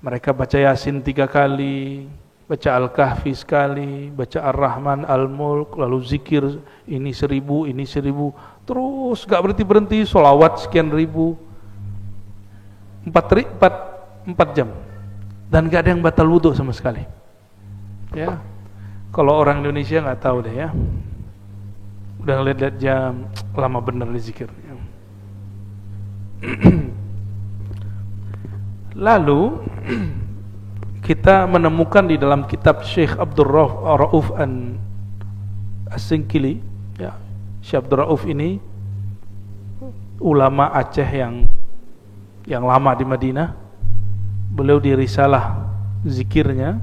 Mereka baca Yasin 3 kali, baca Al-Kahfi sekali, baca Ar-Rahman, Al-Mulk, lalu zikir ini 1000, ini 1000, terus gak berhenti-berhenti, sholawat sekian ribu, 4 jam, dan gak ada yang batal wudhu sama sekali. Ya, kalau orang Indonesia nggak tahu deh ya, udah lihat jam, lama bener di zikirnya. Lalu kita menemukan di dalam kitab Syekh Abdul Rauf As-Singkili, ya, Syekh Abdul Rauf ini ulama Aceh yang lama di Madinah. Beliau di risalah zikirnya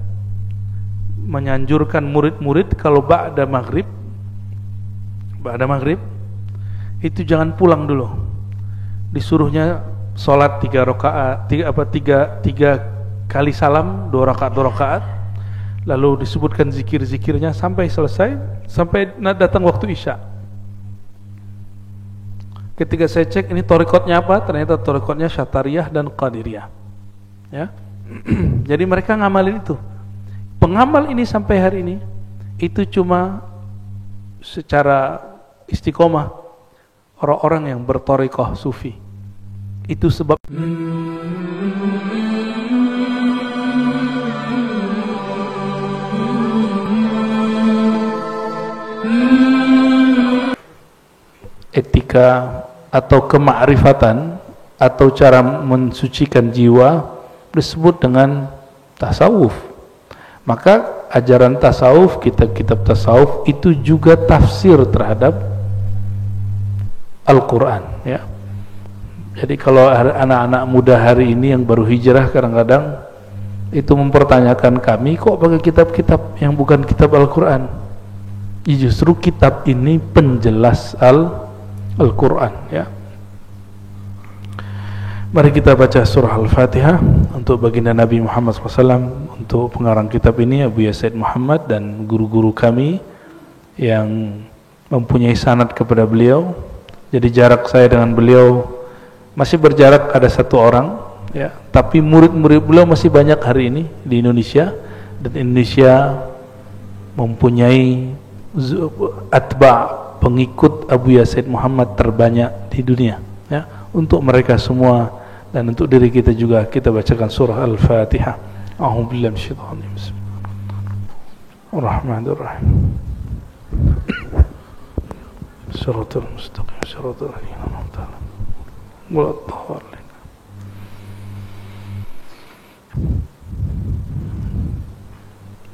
menyanjurkan murid-murid kalau ba'da maghrib itu jangan pulang dulu, disuruhnya sholat 3 rakaat, 3 kali salam, 2 rakaat, lalu disebutkan zikir-zikirnya sampai selesai, sampai datang waktu Isya. Ketika saya cek ini thariqatnya apa, ternyata thariqatnya Syatariyah dan Qadiriyah, ya. Jadi mereka ngamalin itu. Pengamal ini sampai hari ini itu cuma secara istiqomah orang-orang yang berthariqah sufi. Itu sebab etika atau kemakrifatan atau cara mensucikan jiwa disebut dengan tasawuf. Maka ajaran tasawuf, kitab-kitab tasawuf itu juga tafsir terhadap Al-Quran, ya. Jadi kalau anak-anak muda hari ini yang baru hijrah kadang-kadang itu mempertanyakan kami, kok pakai kitab-kitab yang bukan kitab Al-Quran? Justru kitab ini penjelas Al-Quran, ya. Mari kita baca surah Al-Fatihah untuk baginda Nabi Muhammad SAW. Untuk pengarang kitab ini Abu Yasid Muhammad dan guru-guru kami yang mempunyai sanad kepada beliau. Jadi jarak saya dengan beliau masih berjarak ada 1 orang, ya. Tapi murid-murid beliau masih banyak hari ini di Indonesia, dan Indonesia mempunyai atba, pengikut Abu Yasid Muhammad terbanyak di dunia, ya. Untuk mereka semua dan untuk diri kita juga kita bacakan surah Al-Fatihah. A'udzubillahi minasyaitonir rajim. Bismillahirrahmanirrahim. Shiratal mustaqim, shiratal ladzina an'amta 'alaihim, ghairil maghdubi 'alaihim.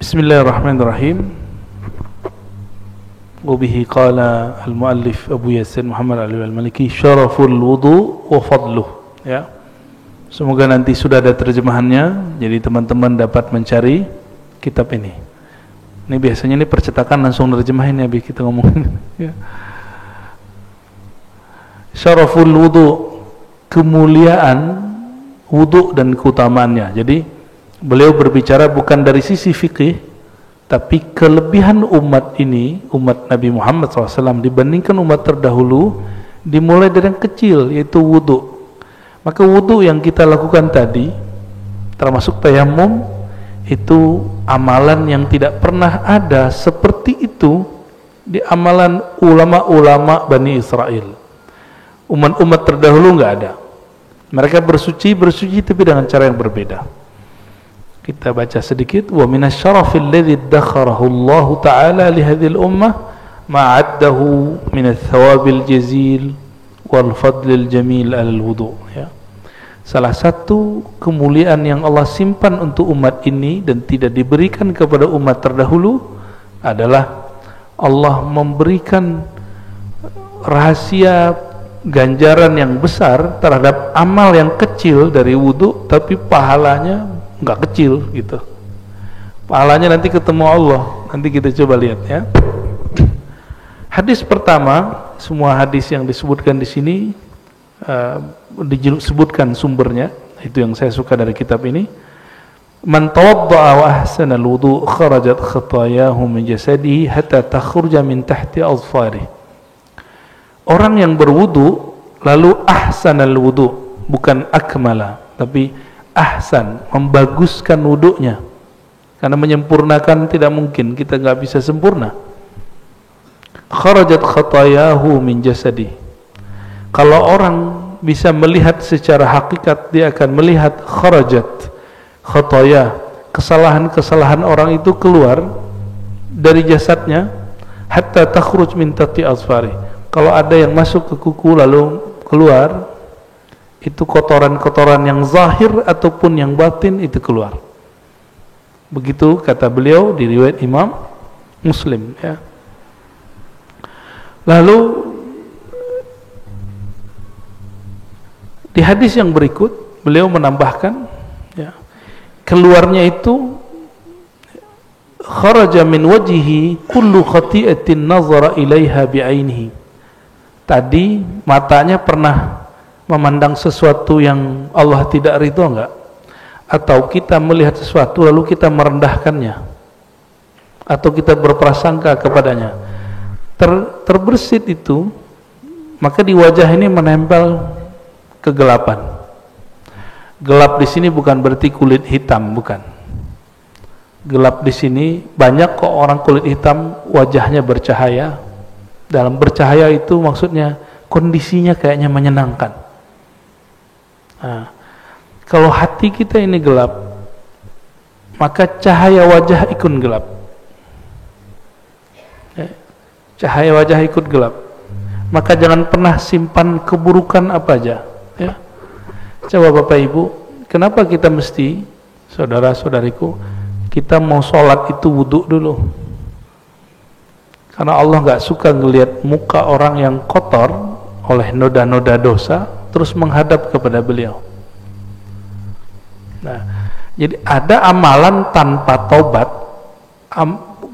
Bismillahirrahmanirrahim. Wabihi qala al-muallif Abu Yasin Muhammad Al-Maliki syaraful wudu wa fadluh, ya. Semoga nanti sudah ada terjemahannya, jadi teman-teman dapat mencari kitab ini. Ini biasanya ini percetakan langsung terjemahin ya, kita ngomongin, ya. Syaraful wudu, kemuliaan wudu dan keutamaannya. Jadi beliau berbicara bukan dari sisi fikih, tapi kelebihan umat ini, umat Nabi Muhammad SAW dibandingkan umat terdahulu, dimulai dari yang kecil, yaitu wudu. Maka wudu yang kita lakukan tadi, termasuk tayamum, itu amalan yang tidak pernah ada seperti itu di amalan ulama-ulama Bani Israel. Umat-umat terdahulu nggak ada. Mereka bersuci tapi dengan cara yang berbeda. Kita baca sedikit. Wa minasyarafil ladzi dakharahu Allah Ta'ala li hadhil ummah ma'addahu min ats-thawabil jazil wal fadlil jamil alal wudu, ya. Salah satu kemuliaan yang Allah simpan untuk umat ini dan tidak diberikan kepada umat terdahulu adalah Allah memberikan rahasia ganjaran yang besar terhadap amal yang kecil dari wudu, tapi pahalanya nggak kecil gitu. Pahalanya nanti ketemu Allah. Nanti kita coba lihat, ya. Hadis pertama, semua hadis yang disebutkan di sini disebutkan sumbernya, itu yang saya suka dari kitab ini. Man tawadda'a wa ahsana al-wudu kharajat khatayahu min jasadihi hatta takhruja min tahti azfarihi. Orang yang berwudu lalu ahsanal wudu, bukan akmala, tapi ahsan, membaguskan wudunya. Karena menyempurnakan tidak mungkin, kita nggak bisa sempurna. Kharajat khatayahu min jasadi. Kalau orang bisa melihat secara hakikat, dia akan melihat kharajat khataya, kesalahan-kesalahan orang itu keluar dari jasadnya, hatta takhruj min tati azfari. Kalau ada yang masuk ke kuku lalu keluar, itu kotoran-kotoran yang zahir ataupun yang batin itu keluar. Begitu kata beliau di riwayat Imam Muslim, ya. Lalu di hadis yang berikut beliau menambahkan, ya, keluarnya itu kharaja min wajhihi kullu khati'atin nazara ilaiha bi'ainihi. Tadi matanya pernah memandang sesuatu yang Allah tidak ridho enggak? Atau kita melihat sesuatu lalu kita merendahkannya, atau kita berprasangka kepadanya, terbersit itu, maka di wajah ini menempel kegelapan. Gelap di sini bukan berarti kulit hitam, bukan. Gelap di sini banyak kok orang kulit hitam wajahnya bercahaya. Dalam bercahaya itu maksudnya kondisinya kayaknya menyenangkan. Nah, kalau hati kita ini gelap, maka cahaya wajah ikut gelap. Cahaya wajah ikut gelap. Maka jangan pernah simpan keburukan apa aja, ya. Coba Bapak Ibu, kenapa kita mesti, saudara-saudariku, kita mau sholat itu wudhu dulu? Karena Allah nggak suka ngelihat muka orang yang kotor oleh noda-noda dosa terus menghadap kepada beliau. Nah, jadi ada amalan tanpa tobat,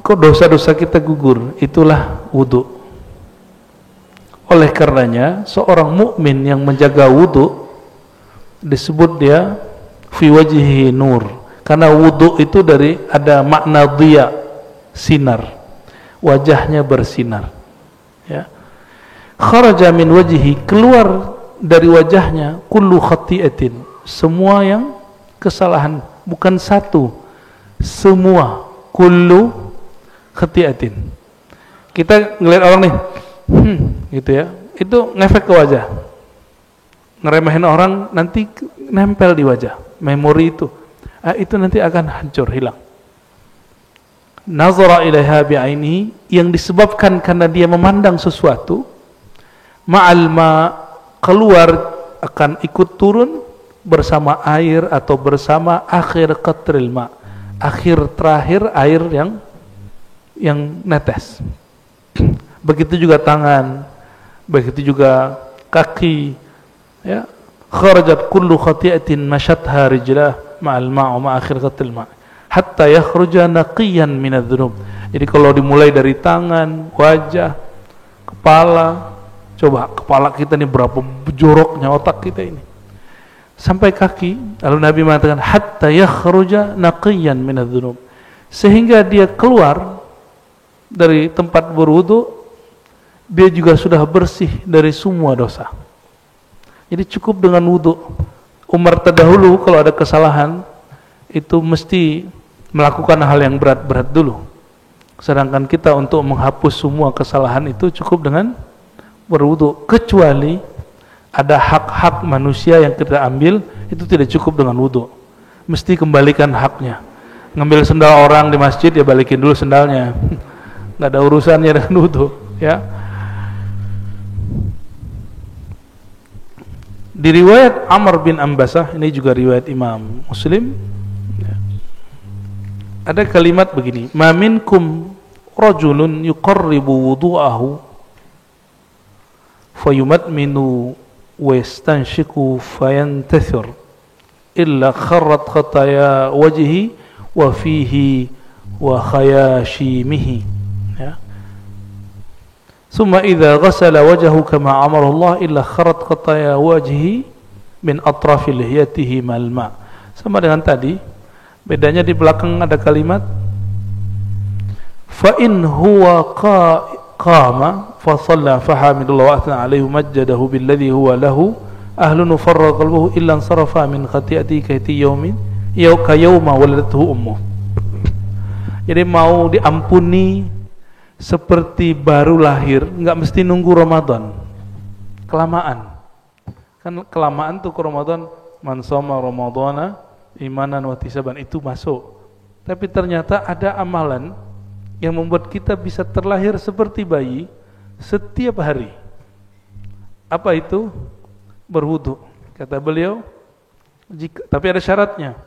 kok dosa-dosa kita gugur, itulah wudhu. Oleh karenanya seorang mukmin yang menjaga wudhu disebut dia fi wajhihi nur, karena wudhu itu dari ada makna dhiya, sinar, wajahnya bersinar, ya. Kharaja min wajhihi, keluar dari wajahnya kullu khati'atin, semua yang kesalahan, bukan satu, semua, kullu khati'atin. Kita ngelihat orang nih, gitu ya, itu ngefek ke wajah, ngeremehin orang, nanti nempel di wajah, memori itu nanti akan hancur, hilang. Nazara ilaiha bi'ainihi, yang disebabkan karena dia memandang sesuatu, ma'al ma, keluar akan ikut turun bersama air atau bersama akhir qatril ma, akhir terakhir air yang netes. Begitu juga tangan, begitu juga kaki, ya. Kharajat kullu khati'atin mashatha rijlah ma'al ma' wa akhir qatril ma, hatta yakhruja naqiyan minadz-dzunub. Jadi kalau dimulai dari tangan, wajah, kepala, coba kepala kita ini berapa joroknya otak kita ini, sampai kaki. Lalu Nabi mengatakan hatta yakhruja naqiyan minadz-dzunub, sehingga dia keluar dari tempat berwudu, dia juga sudah bersih dari semua dosa. Jadi cukup dengan wudu. Umar terdahulu kalau ada kesalahan itu mesti melakukan hal yang berat-berat dulu. Sedangkan kita untuk menghapus semua kesalahan itu cukup dengan berwudu, kecuali ada hak-hak manusia yang kita ambil, itu tidak cukup dengan wudu, mesti kembalikan haknya. Ngambil sendal orang di masjid, ya balikin dulu sendalnya, nggak ada urusannya dengan wudu, ya. Di riwayat Amr bin Ambasah, ini juga riwayat Imam Muslim, ya, ada kalimat begini, ma minkum rajulun yuqarribu wudu'ahu fayumadminu wa yastanshiku fayantathir illa kharrat khataya wajhi wa fihi wa khayashimihi, ya. Summa idza ghasala wajhahu kama amara Allah illa kharrat khataya wajhi min atrafi lihiyatihi mal ma. Sama dengan tadi, bedanya di belakang ada kalimat fa in huwa qama fa shalla fa hamidallahu wa athna alaihi majjadahu billadhi huwa lahu ahlun farra qalbuhu illa sarafa min khati'ati kaiti yaumin yauma waladathu ummuh. Jadi mau diampuni seperti baru lahir, enggak mesti nunggu Ramadan. Kelamaan. Kan kelamaan tuh ke Ramadan, man shoma ramadhana imanan wa ihtisaban, itu masuk. Tapi ternyata ada amalan yang membuat kita bisa terlahir seperti bayi setiap hari. Apa itu? Berwudu. Kata beliau, tapi ada syaratnya.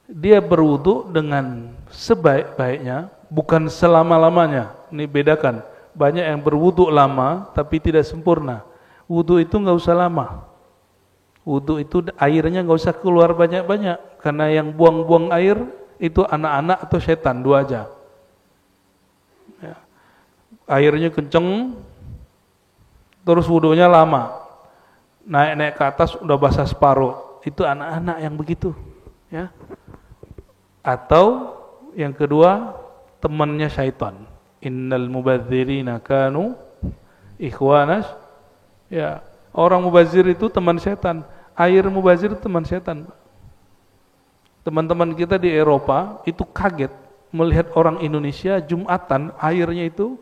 Dia berwudu dengan sebaik-baiknya, bukan selama-lamanya. Ini bedakan. Banyak yang berwudu lama tapi tidak sempurna. Wudu itu nggak usah lama. Wudu itu airnya nggak usah keluar banyak-banyak, karena yang buang-buang air itu anak-anak atau setan, dua aja. Ya. Airnya kenceng, terus wudunya lama, naik-naik ke atas udah basah separuh, itu anak-anak yang begitu. Ya. Atau yang kedua, temannya syaitan. Innal mubadzirina kanu ikhwanas. Ya, orang mubazir itu teman setan. Air mubazir itu teman setan. Teman-teman kita di Eropa itu kaget melihat orang Indonesia Jumatan airnya itu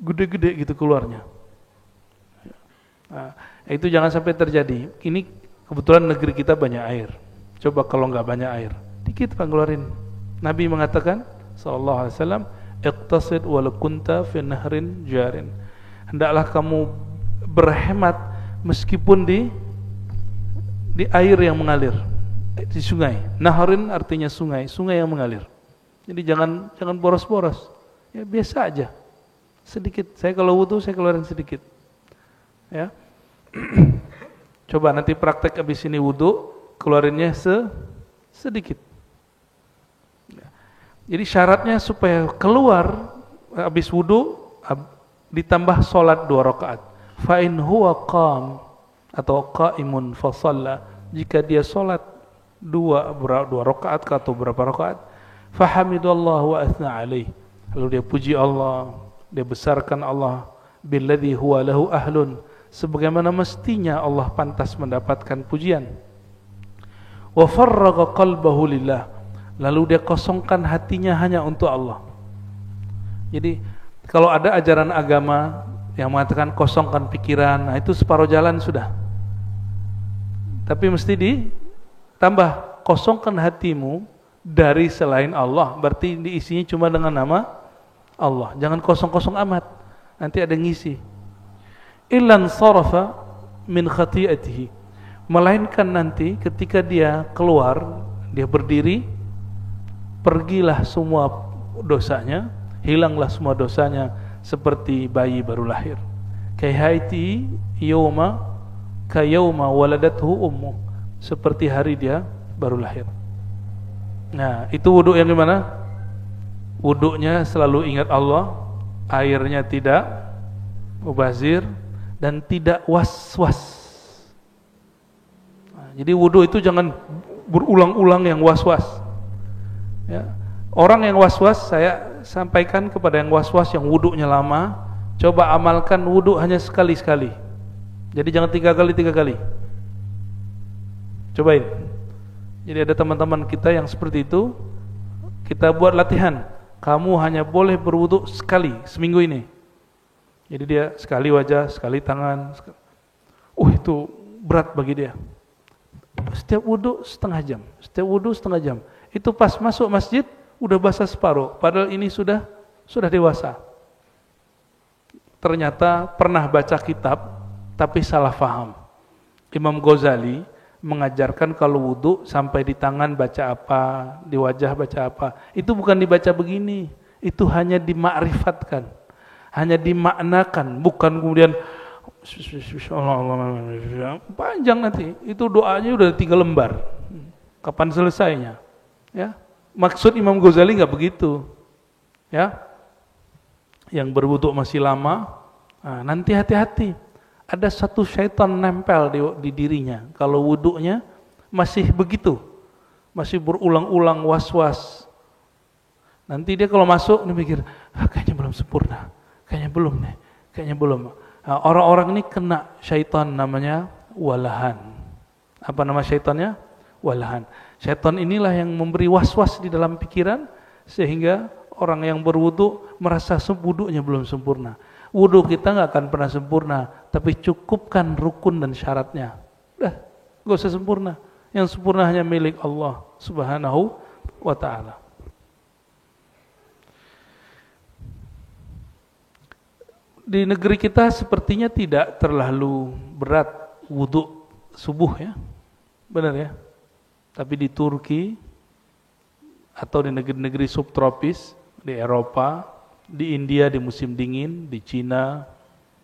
gede-gede gitu keluarnya. Nah, itu jangan sampai terjadi. Ini kebetulan negeri kita banyak air. Coba kalau nggak banyak air, dikit Pak keluarin. Nabi mengatakan sallallahu alaihi wasallam, iqtasid walau kunta fi nahrin jarin. Hendaklah kamu berhemat meskipun di air yang mengalir, di sungai. Nahrin artinya sungai, sungai yang mengalir. Jadi jangan boros-boros. Ya biasa aja. Sedikit. Saya kalau wudu saya keluarin sedikit. Ya. Coba nanti praktek habis ini wudu, keluarinnya sedikit. Jadi syaratnya supaya keluar habis wudu ditambah sholat 2 rakaat. Fa in huwa qam atau qaimun fa shalla, jika dia sholat 2 rakaat atau berapa rakaat, fa hamidallahu wa athna alaih, lalu dia puji Allah, dia besarkan Allah, billadzi huwa lahu ahlun, sebagaimana mestinya Allah pantas mendapatkan pujian. Wa farraga qalbahu lillah, lalu dia kosongkan hatinya hanya untuk Allah. Jadi kalau ada ajaran agama yang mengatakan kosongkan pikiran, nah itu separuh jalan sudah. Tapi mesti ditambah, kosongkan hatimu dari selain Allah, berarti diisinya cuma dengan nama Allah. Jangan kosong-kosong amat, nanti ada yang ngisi. Illan sarafa min khati'atihi, melainkan nanti ketika dia keluar, dia berdiri, pergilah semua dosanya, hilanglah semua dosanya seperti bayi baru lahir. Kayhaiti yauma kayauma waladathu ummu, seperti hari dia baru lahir. Nah, itu wudu yang gimana? Wudunya selalu ingat Allah, airnya tidak mubazir dan tidak was-was. Nah, jadi wudu itu jangan berulang-ulang yang was-was. Ya. Orang yang was-was, saya sampaikan kepada yang was-was yang wudunya lama, coba amalkan wudu hanya sekali-sekali. Jadi jangan 3 kali. Cobain. Jadi ada teman-teman kita yang seperti itu, kita buat latihan. Kamu hanya boleh berwudu sekali seminggu ini. Jadi dia sekali wajah, sekali tangan. Itu berat bagi dia. Setiap wudu setengah jam. Itu pas masuk masjid udah basah separuh, padahal ini sudah dewasa. Ternyata pernah baca kitab tapi salah faham. Imam Ghazali mengajarkan kalau wudu sampai di tangan baca apa, di wajah baca apa. Itu bukan dibaca begini, itu hanya dimakrifatkan, hanya dimaknakan, bukan kemudian panjang nanti. Itu doanya udah 3 lembar. Kapan selesainya? Ya. Maksud Imam Ghazali enggak begitu. Ya. Yang berwudu masih lama, nah, nanti hati-hati. Ada satu syaitan nempel di dirinya. Kalau wudunya masih begitu, masih berulang-ulang was-was. Nanti dia kalau masuk dia mikir, kayaknya belum sempurna, kayaknya belum. Nah, orang-orang ini kena syaitan namanya walahan. Apa nama syaitannya? Walahan. Syaitan inilah yang memberi was-was di dalam pikiran sehingga orang yang berwudu merasa wudunya belum sempurna. Wudu kita nggak akan pernah sempurna, tapi cukupkan rukun dan syaratnya. Udah, nggak usah sempurna. Yang sempurna hanya milik Allah Subhanahu wa ta'ala. Di negeri kita sepertinya tidak terlalu berat wudu subuh ya, benar ya. Tapi di Turki atau di negeri-negeri subtropis, di Eropa, di India di musim dingin, di Cina,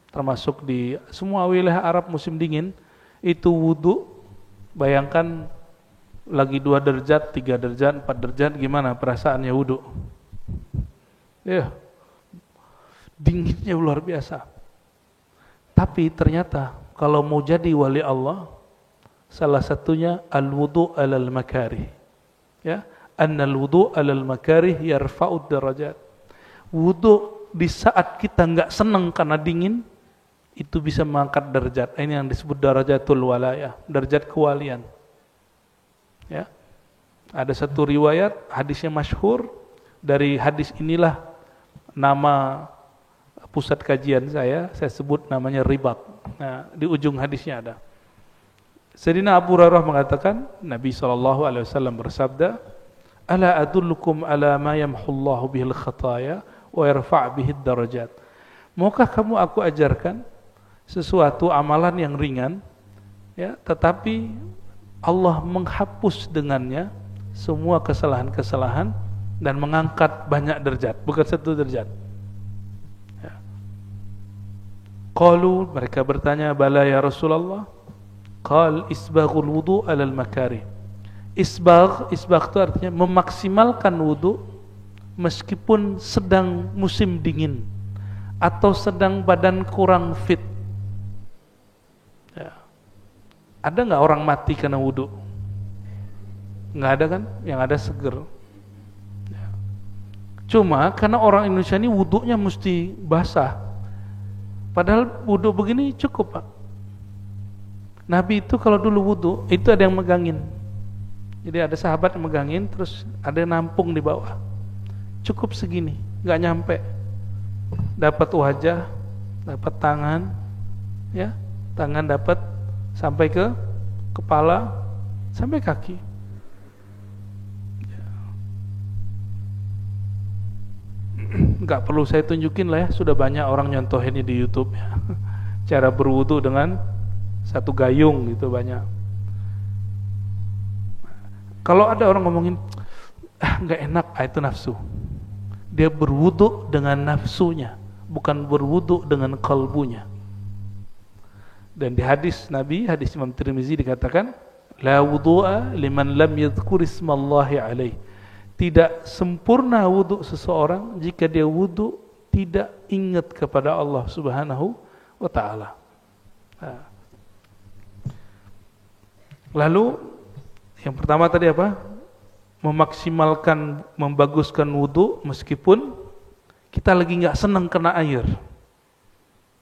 termasuk di semua wilayah Arab musim dingin, itu wudu, bayangkan lagi 2 derajat, 3 derajat, 4 derajat, gimana perasaannya wudu? Ya, dinginnya luar biasa. Tapi ternyata kalau mau jadi wali Allah, salah satunya al-wudu alal makarih. Ya, annal wudu alal makarih yarfa'ud darajat. Wudu di saat kita enggak senang karena dingin, itu bisa mengangkat derajat. Ini yang disebut darajatul walayah, derajat kewalian. Ya. Ada satu riwayat, hadisnya masyhur, dari hadis inilah nama pusat kajian saya sebut namanya Ribat. Nah, di ujung hadisnya ada. Sayyidina Abu Hurairah mengatakan, Nabi SAW bersabda, "Ala adullukum ala ma yamhullahu bihil khataya wa yarfa' bihid darajat." Maukah kamu aku ajarkan sesuatu amalan yang ringan, ya, tetapi Allah menghapus dengannya semua kesalahan-kesalahan dan mengangkat banyak derajat, bukan 1 derajat. Qalu, mereka bertanya, bala ya Rasulullah. Qal isbaghul wudu alal makarih. Isbagh itu artinya memaksimalkan wudu meskipun sedang musim dingin atau sedang badan kurang fit. Ya. Ada nggak orang mati karena wudu? Nggak ada kan? Yang ada seger. Ya. Cuma karena orang Indonesia ini wudunya mesti basah. Padahal wudu begini cukup, Pak. Nabi itu kalau dulu wudu, itu ada yang megangin. Jadi ada sahabat yang megangin, terus ada yang nampung di bawah. Cukup segini, nggak nyampe. Dapat wajah, dapat tangan, ya, tangan dapat sampai ke kepala, sampai kaki. Nggak perlu saya tunjukin lah ya, sudah banyak orang nyontohinnya di YouTube ya. Cara berwudu dengan satu gayung gitu banyak. Kalau ada orang ngomongin nggak enak, itu nafsu. Dia berwudu dengan nafsunya, bukan berwudu dengan kalbunya. Dan di hadis Nabi, hadis Imam Tirmizi dikatakan, la wudu'a liman lam yadhkur ismallahi alaih. Tidak sempurna wudu seseorang jika dia wudu tidak ingat kepada Allah Subhanahu wa ta'ala. Nah. Lalu yang pertama tadi apa? Memaksimalkan, membaguskan wudu meskipun kita lagi nggak senang kena air.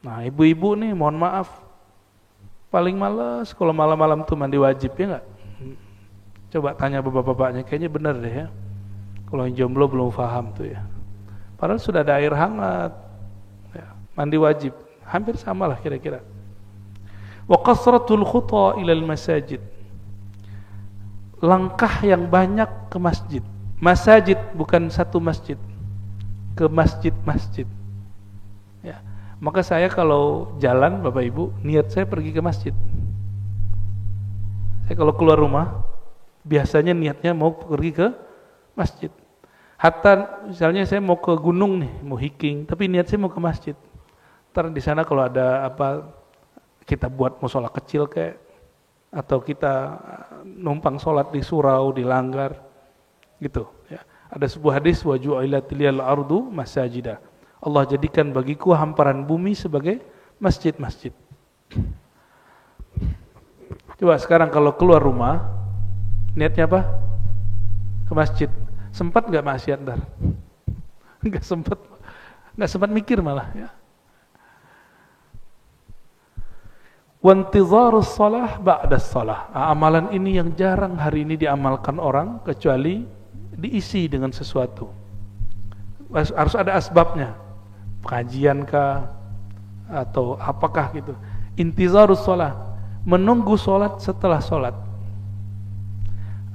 Nah, ibu-ibu nih mohon maaf, paling malas kalau malam-malam tuh mandi wajib, ya nggak? Coba tanya bapak-bapaknya, kayaknya benar deh ya. Kalau yang jomblo belum paham tuh ya. Padahal sudah ada air hangat, ya, mandi wajib, hampir sama lah kira-kira. Wa qasratul khuta ilal masajid. Langkah yang banyak ke masjid. Masajid bukan satu masjid. Ke masjid-masjid. Ya. Maka saya kalau jalan Bapak Ibu, niat saya pergi ke masjid. Saya kalau keluar rumah, biasanya niatnya mau pergi ke masjid. Hatta misalnya saya mau ke gunung nih, mau hiking, tapi niat saya mau ke masjid. Ntar di sana kalau ada apa, kita buat mushola kecil kayak, atau kita numpang sholat di surau, di langgar, gitu. Ya. Ada sebuah hadis, wa ju'ilat liyal ardu masajidah. Allah jadikan bagiku hamparan bumi sebagai masjid-masjid. Coba sekarang kalau keluar rumah, niatnya apa? Ke masjid. Sempat nggak maksiat ntar? Nggak sempat mikir malah ya. Wantizarus shalah ba'das shalah. Amalan ini yang jarang hari ini diamalkan orang kecuali diisi dengan sesuatu. Harus ada asbabnya. Pengajian kah atau apakah gitu. Intizarus shalah, menunggu salat setelah salat.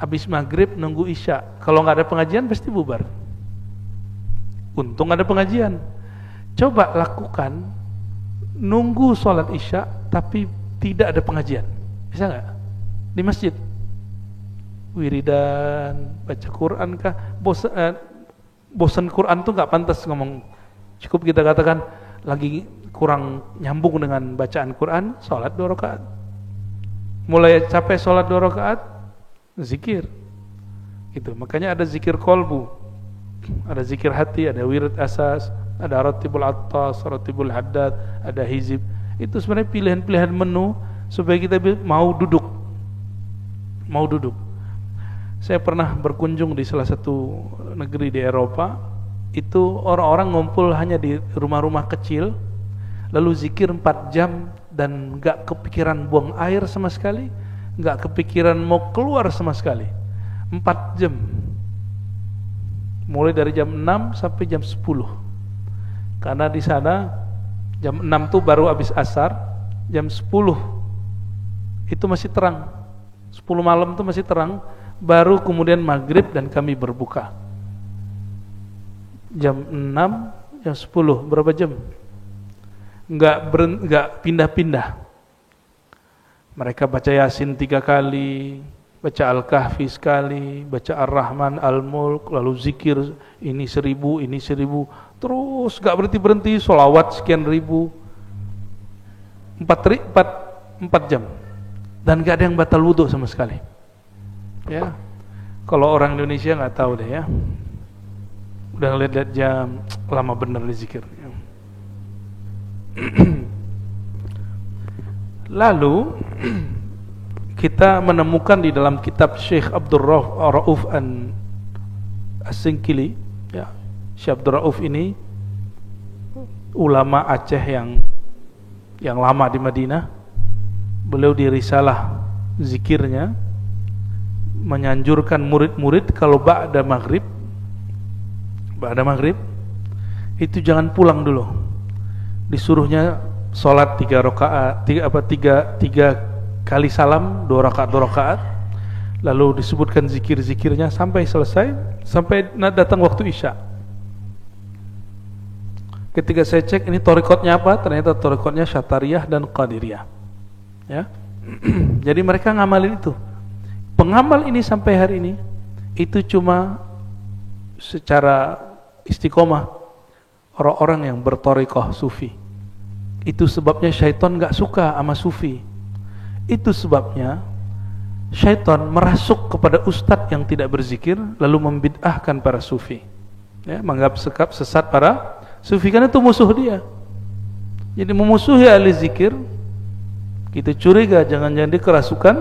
Habis maghrib nunggu isya. Kalau nggak ada pengajian pasti bubar. Untung ada pengajian. Coba lakukan nunggu salat isya tapi tidak ada pengajian. Bisa nggak? Di masjid. Wiridan, baca Quran kah? Bosan Quran tuh nggak pantas ngomong. Cukup kita katakan lagi kurang nyambung dengan bacaan Quran, salat 2 rakaat. Mulai capek salat 2 rakaat, zikir. Gitu. Makanya ada zikir kolbu, ada zikir hati, ada wirid asas, ada ratibul attas, ratibul haddad, ada hizib. Itu sebenarnya pilihan-pilihan menu supaya kita mau duduk. Mau duduk. Saya pernah berkunjung di salah satu negeri di Eropa. Itu orang-orang ngumpul hanya di rumah-rumah kecil, lalu zikir 4 jam dan gak kepikiran buang air sama sekali, gak kepikiran mau keluar sama sekali. 4 jam, mulai dari jam 6 sampai jam 10. Karena di sana jam 6 tuh baru habis asar, jam 10 itu masih terang, 10 malam tuh masih terang, baru kemudian maghrib dan kami berbuka. Jam 6, jam 10, berapa jam? Enggak pindah-pindah. Mereka baca Yasin 3 kali, baca Al-Kahfi sekali, baca Ar-Rahman, Al-Mulk, lalu zikir ini 1000, ini 1000, terus enggak berhenti-berhenti, sholawat sekian ribu. 4 jam. Dan enggak ada yang batal wudu sama sekali. Ya. Kalau orang Indonesia enggak tahu deh ya. Udah ngeliat-liat jam, lama bener di zikir. Lalu kita menemukan di dalam kitab Syekh Abdul Rauf As-Singkili, ya, Syekh Abdul Rauf ini ulama Aceh yang lama di Madinah. Beliau di risalah zikirnya menyanjurkan murid-murid kalau ba'da maghrib itu jangan pulang dulu. Disuruhnya sholat 3 rakaat, 3 kali salam, 2 rakaat, lalu disebutkan zikir-zikirnya sampai selesai, sampai datang waktu isya. Ketika saya cek ini thariqatnya apa, ternyata thariqatnya Syatariyah dan Qadiriyah. Ya. Jadi mereka ngamalin itu. Pengamal ini sampai hari ini itu cuma secara istiqomah orang-orang yang berthariqah sufi. Itu sebabnya syaitan gak suka sama sufi. Itu sebabnya syaitan merasuk kepada ustadz yang tidak berzikir lalu membid'ahkan para sufi, ya, menganggap sesat para sufi, karena itu musuh dia. Jadi memusuhi ahli zikir, kita curiga jangan-jangan dia kerasukan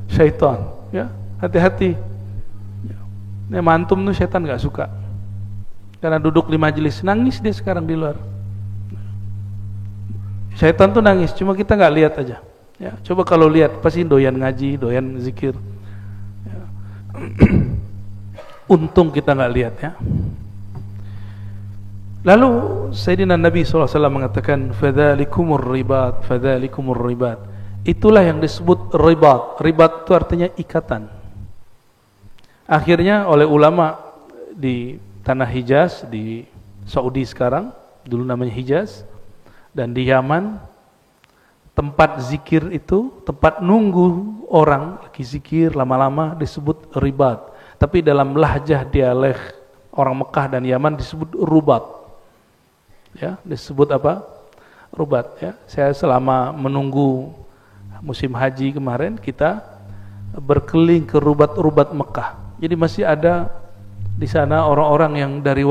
syaitan, ya, hati-hati. Ini mantum tuh syaitan gak suka. Karena duduk di majelis, nangis dia sekarang di luar. Syaitan tuh nangis, cuma kita gak lihat aja. Ya, coba kalau lihat, pasti doyan ngaji, doyan zikir. Ya. Untung kita gak lihat, ya. Lalu Sayyidina Nabi SAW mengatakan, fadzalikumur ribat, fadzalikumur ribat. Itulah yang disebut ribat. Ribat itu artinya ikatan. Akhirnya oleh ulama di tanah Hijaz, di Saudi sekarang, dulu namanya Hijaz, dan di Yaman, tempat zikir itu, tempat nunggu orang lagi zikir lama-lama disebut ribat. Tapi dalam lahjah dialek orang Mekah dan Yaman disebut rubat. Ya, disebut apa? Rubat, ya. Saya selama menunggu musim haji kemarin, kita berkeliling ke rubat-rubat Mekah. Jadi masih ada di sana orang-orang yang dari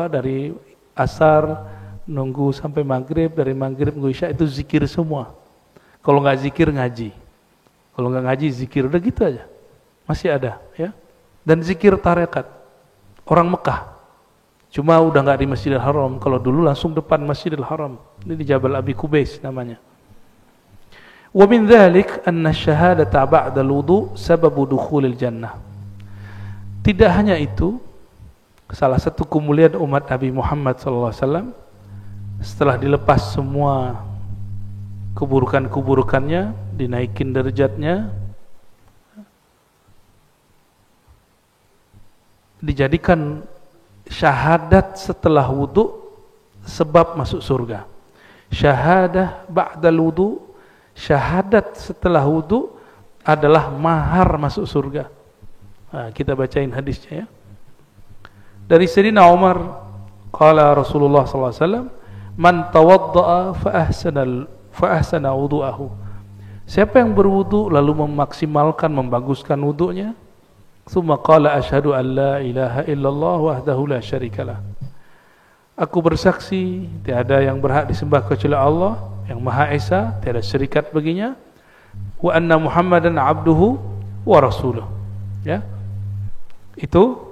dari asar nunggu sampai maghrib, dari maghrib nunggu isya, itu zikir semua. Kalau nggak zikir ngaji, kalau nggak ngaji zikir, udah gitu aja. Masih ada, ya. Dan zikir tarekat orang Mekah. Cuma udah nggak di Masjidil Haram. Kalau dulu langsung depan Masjidil Haram. Ini di Jabal Abi Kubais namanya. Wa min dzalik anna syahadata ba'da al-wudu sababu dukhulil jannah. Tidak hanya itu, salah satu kemuliaan umat Nabi Muhammad SAW setelah dilepas semua keburukan-keburukannya, dinaikin derajatnya, dijadikan syahadat setelah wudu sebab masuk surga. Syahadah ba'dal wudu, syahadat setelah wudu adalah mahar masuk surga. Nah, kita bacain hadisnya ya. Dari Sayyidina Umar, qala Rasulullah sallallahu alaihi wasallam, man tawadda'a fa ahsana wudu'ahu. Siapa yang berwudu lalu memaksimalkan, membaguskan wudunya, tsumma qala asyhadu an la ilaha illallah wahdahu la syarikalah. Aku bersaksi tiada yang berhak disembah kecuali Allah yang Maha Esa, tiada syarikat baginya, wa anna Muhammadan abduhu wa rasuluh. Ya. Itu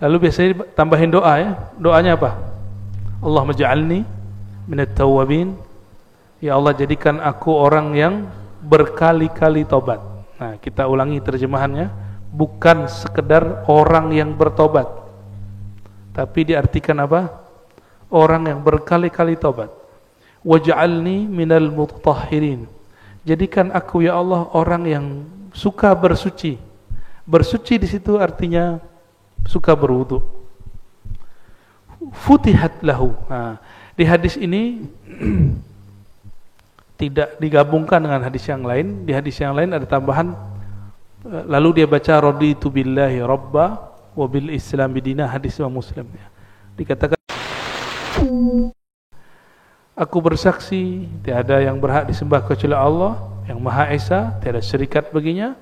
lalu biasanya tambahin doa ya. Doanya apa? Allahumma ja'alni minat tawwabin. Ya Allah, jadikan aku orang yang berkali-kali tobat. Nah, kita ulangi terjemahannya, bukan sekedar orang yang bertobat, tapi diartikan apa? Orang yang berkali-kali tobat. Waj'alni minal mutahhirin. Jadikan aku ya Allah orang yang suka bersuci. Bersuci di situ artinya suka berwudu. Futihat lahu. Nah, di hadis ini tidak digabungkan dengan hadis yang lain. Di hadis yang lain ada tambahan, lalu dia baca raditu billahi rabba wa bil islam bidina, hadis Imam Muslim ya. Dikatakan, aku bersaksi tiada yang berhak disembah kecuali Allah yang Maha Esa, tiada syarikat baginya,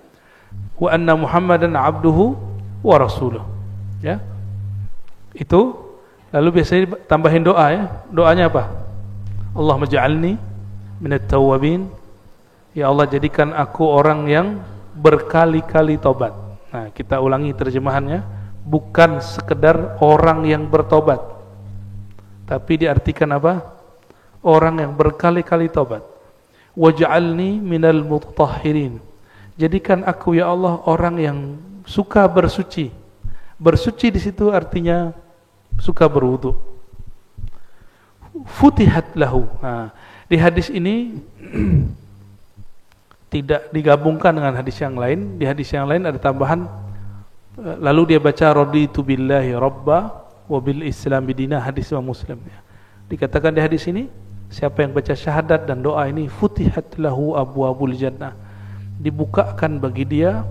wa anna Muhammadan abduhu wa rasuluh. Ya. Itu lalu biasanya tambahin doa ya. Doanya apa? Allahumma ja'alni minat tawwabin. Ya Allah, jadikan aku orang yang berkali-kali tobat. Nah, kita ulangi terjemahannya, bukan sekedar orang yang bertobat, tapi diartikan apa? Orang yang berkali-kali tobat. Waj'alni minal mutahhirin. Jadikan aku ya Allah orang yang suka bersuci. Bersuci di situ artinya suka berwudu. Futihat lahu. Nah, di hadis ini tidak digabungkan dengan hadis yang lain. Di hadis yang lain ada tambahan, lalu dia baca raditu billahi rabba wa bil islam bidina, hadis Imam Muslim ya. Dikatakan di hadis ini, siapa yang baca syahadat dan doa ini, futihat lahu abwabul jannah, dibukakan bagi dia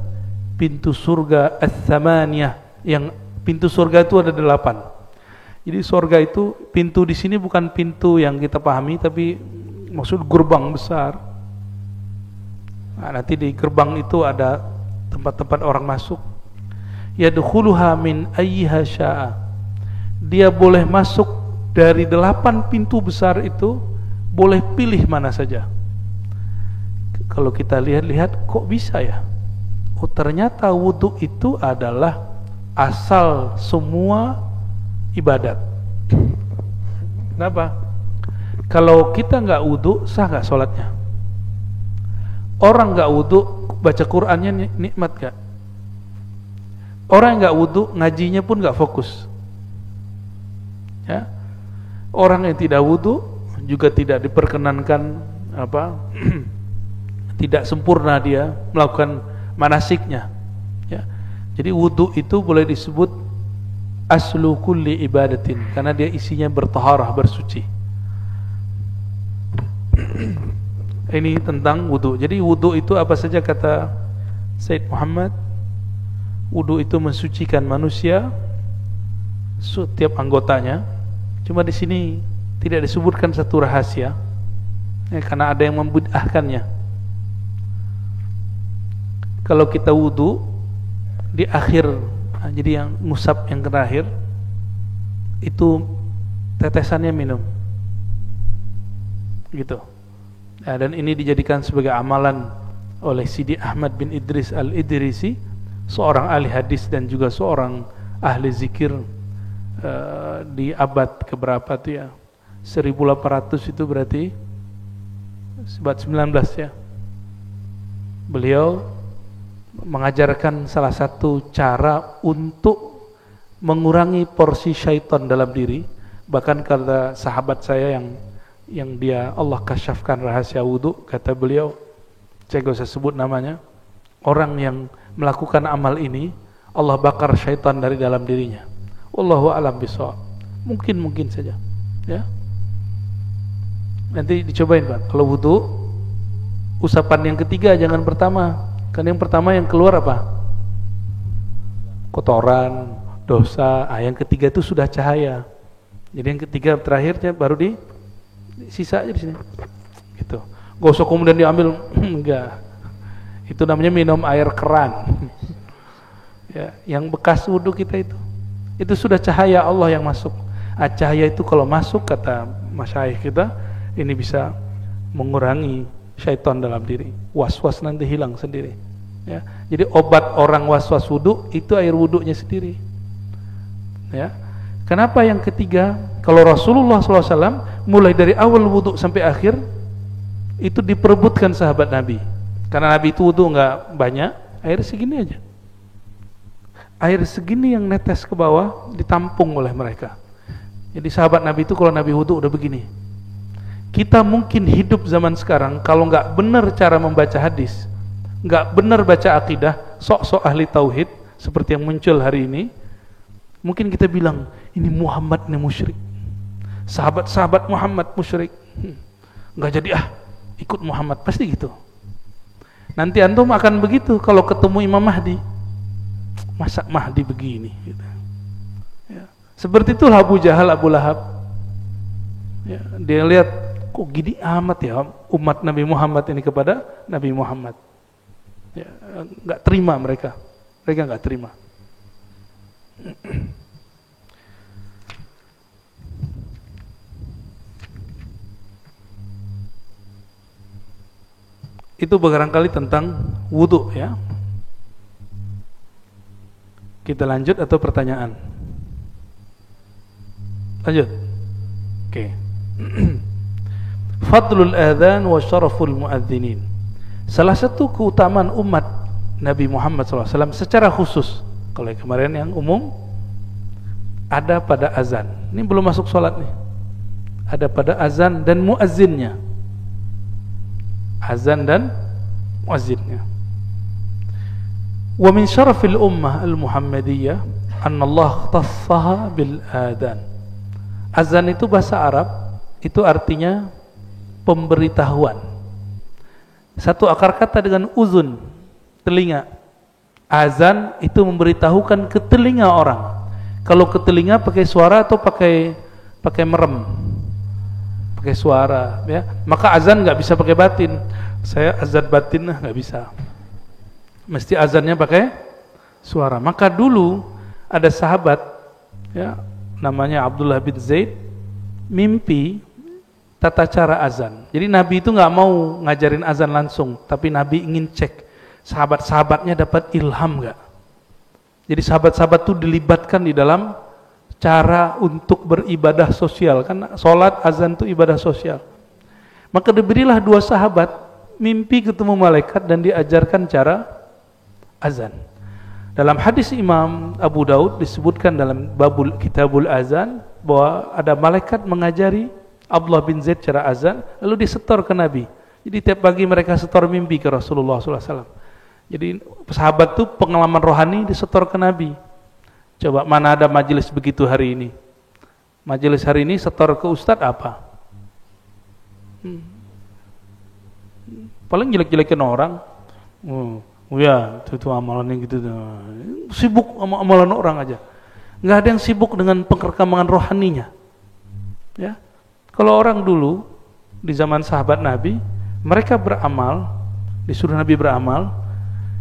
pintu surga ats-tsamaniyah, yang pintu surga itu ada 8. Jadi surga itu, pintu di sini bukan pintu yang kita pahami, tapi maksud gerbang besar. Nah, nanti di gerbang itu ada tempat-tempat orang masuk. Yadkhuluha min ayyiha syaa. Dia boleh masuk dari 8 pintu besar itu, boleh pilih mana saja. Kalau kita lihat-lihat, kok bisa ya? Oh, ternyata wudu itu adalah asal semua ibadat. Kenapa? Kalau kita nggak wudu, sah nggak sholatnya? Orang nggak wudu, baca Qur'annya nikmat nggak? Orang yang nggak wudu, ngajinya pun nggak fokus. Ya, orang yang tidak wudu juga tidak diperkenankan tidak sempurna dia melakukan manasiknya. Ya, jadi wudu itu boleh disebut aslu kulli ibadatin, karena dia isinya bertaharah, bersuci. Ini tentang wudu. Jadi wudu itu apa saja kata Sayyid Muhammad? Wudu itu mensucikan manusia, setiap anggotanya. Cuma di sini tidak disebutkan satu rahasia, ya, karena ada yang membid'ahkannya. Kalau kita wudu di akhir, jadi yang ngusap yang terakhir itu tetesannya minum, gitu. Nah, dan ini dijadikan sebagai amalan oleh Sidi Ahmad bin Idris al-Idrisi, seorang ahli hadis dan juga seorang ahli zikir di abad keberapa itu ya, 1800 itu berarti abad 19 ya. beliau mengajarkan salah satu cara untuk mengurangi porsi syaitan dalam diri. Bahkan kata sahabat saya yang dia Allah kasyafkan rahasia wudu, kata beliau, saya gak usah sebut namanya, orang yang melakukan amal ini Allah bakar syaitan dari dalam dirinya. Wallahu a'lam bishawab. Mungkin saja, ya. Nanti dicobain, Pak. Kalau wudu, usapan yang ketiga jangan pertama. Kan yang pertama yang keluar apa? Kotoran, dosa. Yang ketiga itu sudah cahaya. Jadi yang ketiga terakhirnya baru di sisa aja di sini. Gitu. Gosok kemudian diambil, enggak. Itu namanya minum air keran. Ya, yang bekas wudu kita itu sudah cahaya Allah yang masuk. Cahaya itu kalau masuk, kata masyayikh kita, ini bisa mengurangi syaitan dalam diri. Was-was nanti hilang sendiri. Ya, jadi obat orang was-was wudu itu air wudunya sendiri. Ya. Kenapa yang ketiga? Kalau Rasulullah SAW mulai dari awal wudu sampai akhir itu diperebutkan sahabat Nabi. Karena Nabi itu wudu nggak banyak, air segini aja. Air segini yang netes ke bawah ditampung oleh mereka. Jadi sahabat Nabi itu kalau Nabi wudu udah begini. Kita mungkin hidup zaman sekarang kalau nggak benar cara membaca hadis, nggak benar baca akidah, sok-sok ahli tauhid seperti yang muncul hari ini, mungkin kita bilang ini Muhammad nih musyrik, sahabat-sahabat Muhammad musyrik, nggak jadi ikut Muhammad, pasti gitu. Nanti antum akan begitu kalau ketemu Imam Mahdi, masa Mahdi begini gitu. Ya. Seperti itulah Abu Jahal, Abu Lahab, ya, dia lihat kok gini amat ya umat Nabi Muhammad ini kepada Nabi Muhammad, ya, nggak terima mereka nggak terima. Itu barangkali tentang wudu, ya. Kita lanjut atau pertanyaan? Lanjut. Oke. Fadlul adzan wa syaraful muadzinin. Salah satu keutamaan umat Nabi Muhammad SAW secara khusus, kalau yang kemarin yang umum ada pada azan. Ini belum masuk sholat nih. Ada pada azan dan muazzinnya. Azan dan muazzinnya. Wa min syarafil ummah al-Muhammadiyah anna Allah ikhtassaha bil adhan. Azan itu bahasa Arab, itu artinya pemberitahuan. Satu akar kata dengan uzun, telinga. Azan itu memberitahukan ke telinga orang. Kalau ke telinga pakai suara atau pakai merem? Pakai suara, ya. Maka azan nggak bisa pakai batin. Saya azan batin nggak bisa. Mesti azannya pakai suara. Maka dulu ada sahabat, ya, namanya Abdullah bin Zaid, mimpi tata cara azan. Jadi Nabi itu nggak mau ngajarin azan langsung, tapi Nabi ingin cek sahabat-sahabatnya dapat ilham nggak. Jadi sahabat-sahabat itu dilibatkan di dalam cara untuk beribadah sosial, kan sholat azan itu ibadah sosial. Maka diberilah dua sahabat mimpi ketemu malaikat dan diajarkan cara azan. Dalam hadis Imam Abu Daud disebutkan dalam babul kitabul azan bahwa ada malaikat mengajari Abdullah bin Zaid cara azan, lalu disetor ke Nabi. Jadi tiap pagi mereka setor mimpi ke Rasulullah SAW. Jadi sahabat itu pengalaman rohani disetor ke Nabi. Coba mana ada majelis begitu hari ini? Majelis hari ini setor ke ustadz apa? Paling jelek-jelekin orang. Ya, itu amalan yang gitu. Sibuk sama amalan orang aja. Nggak ada yang sibuk dengan perkembangan rohaninya. Ya. Kalau orang dulu di zaman sahabat Nabi, mereka beramal, disuruh Nabi beramal,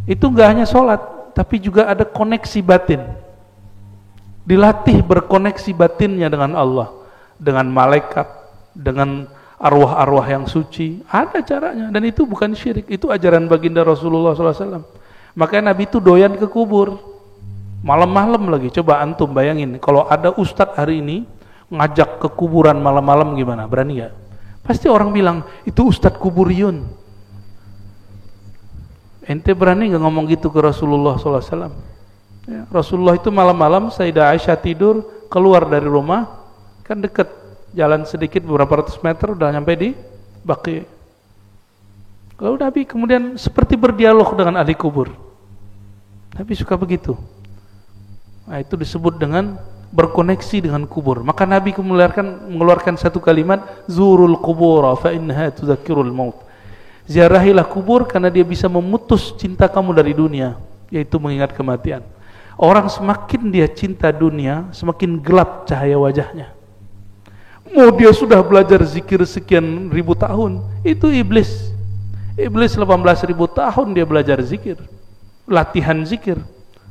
itu nggak hanya sholat, tapi juga ada koneksi batin. Dilatih berkoneksi batinnya dengan Allah, dengan malaikat, dengan arwah-arwah yang suci. Ada caranya, dan itu bukan syirik, itu ajaran baginda Rasulullah SAW. Makanya Nabi itu doyan ke kubur, malam-malam lagi. Coba antum bayangin, kalau ada ustadz hari ini ngajak ke kuburan malam-malam gimana? Berani gak? Pasti orang bilang, itu ustadz kuburiyun. Ente berani nggak ngomong gitu ke Rasulullah SAW? Ya, Rasulullah itu malam-malam Sayyidah Aisyah tidur, keluar dari rumah, kan deket, jalan sedikit beberapa ratus meter udah nyampe di Baqi. Lalu Nabi kemudian seperti berdialog dengan ahli kubur. Nabi suka begitu. Nah, itu disebut dengan berkoneksi dengan kubur. Maka Nabi mengeluarkan satu kalimat, zurul qubur fa innaha tudzakkirul maut. Ziarahilah kubur karena dia bisa memutus cinta kamu dari dunia, yaitu mengingat kematian. Orang semakin dia cinta dunia, semakin gelap cahaya wajahnya. Mau dia sudah belajar zikir sekian ribu tahun, itu iblis. Iblis 18.000 tahun dia belajar zikir, latihan zikir,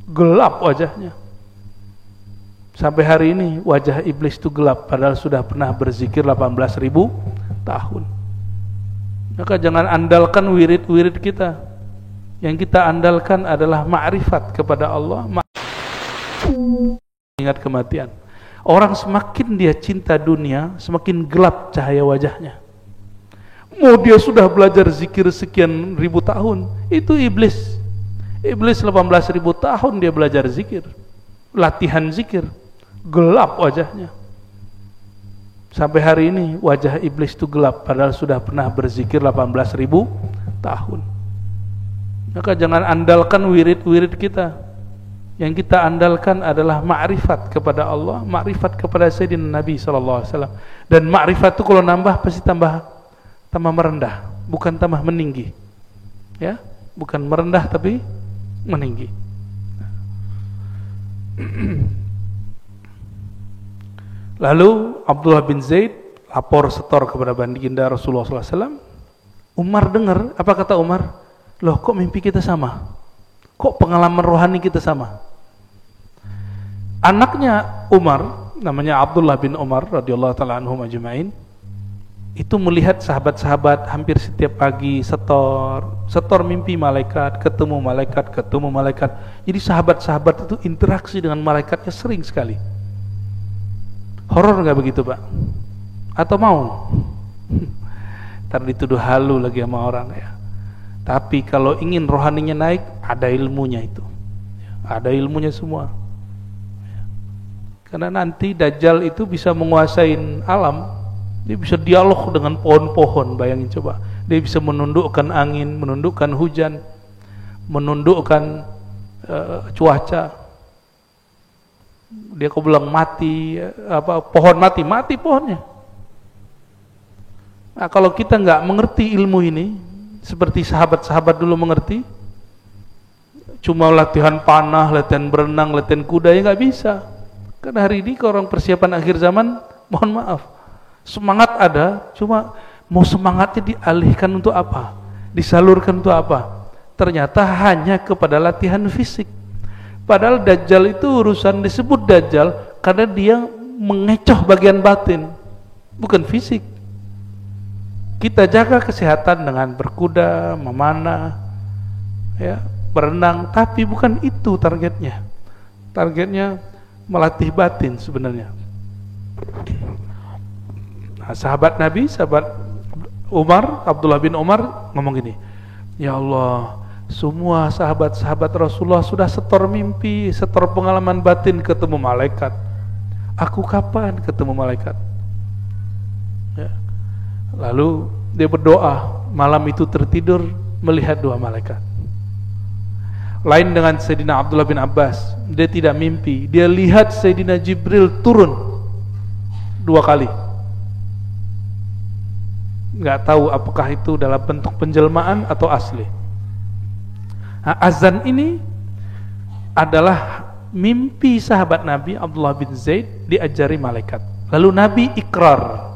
gelap wajahnya. Sampai hari ini wajah iblis itu gelap, padahal sudah pernah berzikir 18.000 tahun. Maka jangan andalkan wirid-wirid kita. Yang kita andalkan adalah ma'rifat kepada Allah, ingat kematian. Orang semakin dia cinta dunia, semakin gelap cahaya wajahnya. Mau dia sudah belajar zikir sekian ribu tahun, itu iblis. Iblis 18.000 tahun dia belajar zikir, latihan zikir, gelap wajahnya. Sampai hari ini wajah iblis itu gelap, padahal sudah pernah berzikir 18.000 tahun. Maka jangan andalkan wirid-wirid kita. Yang kita andalkan adalah ma'rifat kepada Allah, ma'rifat kepada Sayyidina Nabi SAW. Dan ma'rifat itu kalau nambah pasti tambah merendah, bukan tambah meninggi. Ya, bukan merendah tapi meninggi. Lalu Abdullah bin Zaid lapor setor kepada baginda Rasulullah SAW. Umar dengar, apa kata Umar? Loh, kok mimpi kita sama? Kok pengalaman rohani kita sama? Anaknya Umar, namanya Abdullah bin Umar radhiyallahu taala anhum ajma'in, itu melihat sahabat-sahabat hampir setiap pagi setor mimpi malaikat, ketemu malaikat. Jadi sahabat-sahabat itu interaksi dengan malaikatnya sering sekali. Horor nggak begitu, Pak? Atau mau? Ntar dituduh halu lagi sama orang ya. Tapi kalau ingin rohaninya naik, ada ilmunya itu. Ada ilmunya semua. Karena nanti Dajjal itu bisa menguasai alam. Dia bisa dialog dengan pohon-pohon, bayangin coba. Dia bisa menundukkan angin, menundukkan hujan, menundukkan cuaca. Dia kok bilang mati, pohon mati pohonnya. Nah, kalau kita nggak mengerti ilmu ini, seperti sahabat-sahabat dulu mengerti, cuma latihan panah, latihan berenang, latihan kuda, ya nggak bisa. Karena hari ini orang persiapan akhir zaman, mohon maaf, semangat ada, cuma mau semangatnya dialihkan untuk apa? Disalurkan untuk apa? Ternyata hanya kepada latihan fisik. Padahal Dajjal itu urusan disebut Dajjal karena dia mengecoh bagian batin, bukan fisik. Kita jaga kesehatan dengan berkuda, memanah, ya, berenang, tapi bukan itu targetnya. Targetnya melatih batin sebenarnya. Nah, sahabat Nabi, sahabat Umar, Abdullah bin Umar ngomong gini, ya Allah, semua sahabat-sahabat Rasulullah sudah setor mimpi, setor pengalaman batin ketemu malaikat. Aku kapan ketemu malaikat? Ya. Lalu dia berdoa, malam itu tertidur melihat dua malaikat. Lain dengan Sayyidina Abdullah bin Abbas, dia tidak mimpi, dia lihat Sayyidina Jibril turun 2 kali. Nggak tahu apakah itu dalam bentuk penjelmaan atau asli. Nah, azan ini adalah mimpi sahabat Nabi Abdullah bin Zaid diajari malaikat. Lalu Nabi ikrar,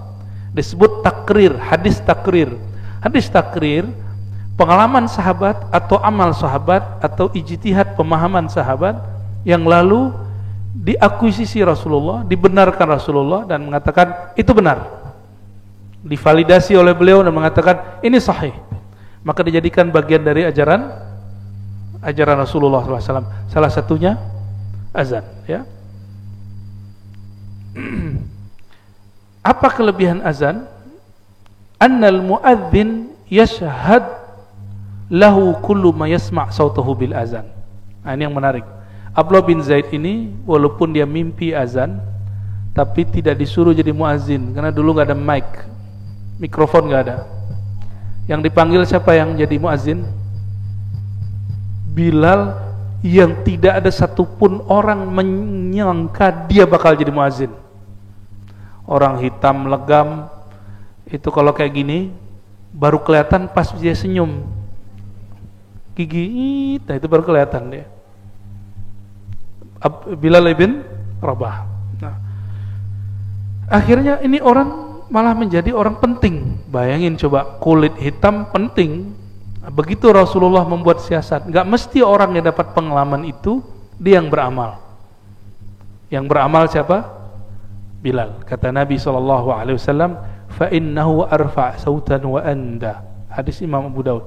disebut takrir, hadis takrir. Hadis takrir, pengalaman sahabat atau amal sahabat atau ijtihad pemahaman sahabat yang lalu diakuisisi Rasulullah, dibenarkan Rasulullah dan mengatakan itu benar, divalidasi oleh beliau dan mengatakan ini sahih, maka dijadikan bagian dari ajaran Rasulullah SAW. Salah satunya azan, ya. Apa kelebihan azan? Annal muadzin yashhad lahu kullu ma yasma' sautahu bil azan. Nah, ini yang menarik. Abdullah bin Zaid ini walaupun dia mimpi azan, tapi tidak disuruh jadi muazin karena dulu nggak ada mikrofon nggak ada. Yang dipanggil siapa yang jadi muazin? Bilal, yang tidak ada satupun orang menyangka dia bakal jadi muazin. Orang hitam legam itu kalau kayak gini baru kelihatan pas dia senyum, gigi, nah itu baru kelihatan dia. Bilal bin Rabah. Nah, akhirnya ini orang malah menjadi orang penting. Bayangin coba, kulit hitam penting. Begitu Rasulullah membuat siasat, nggak mesti orang yang dapat pengalaman itu dia yang beramal. Yang beramal siapa? Bilal. Kata Nabi SAW, fa innahu arfa' sautan wa anda. Hadis Imam Abu Daud.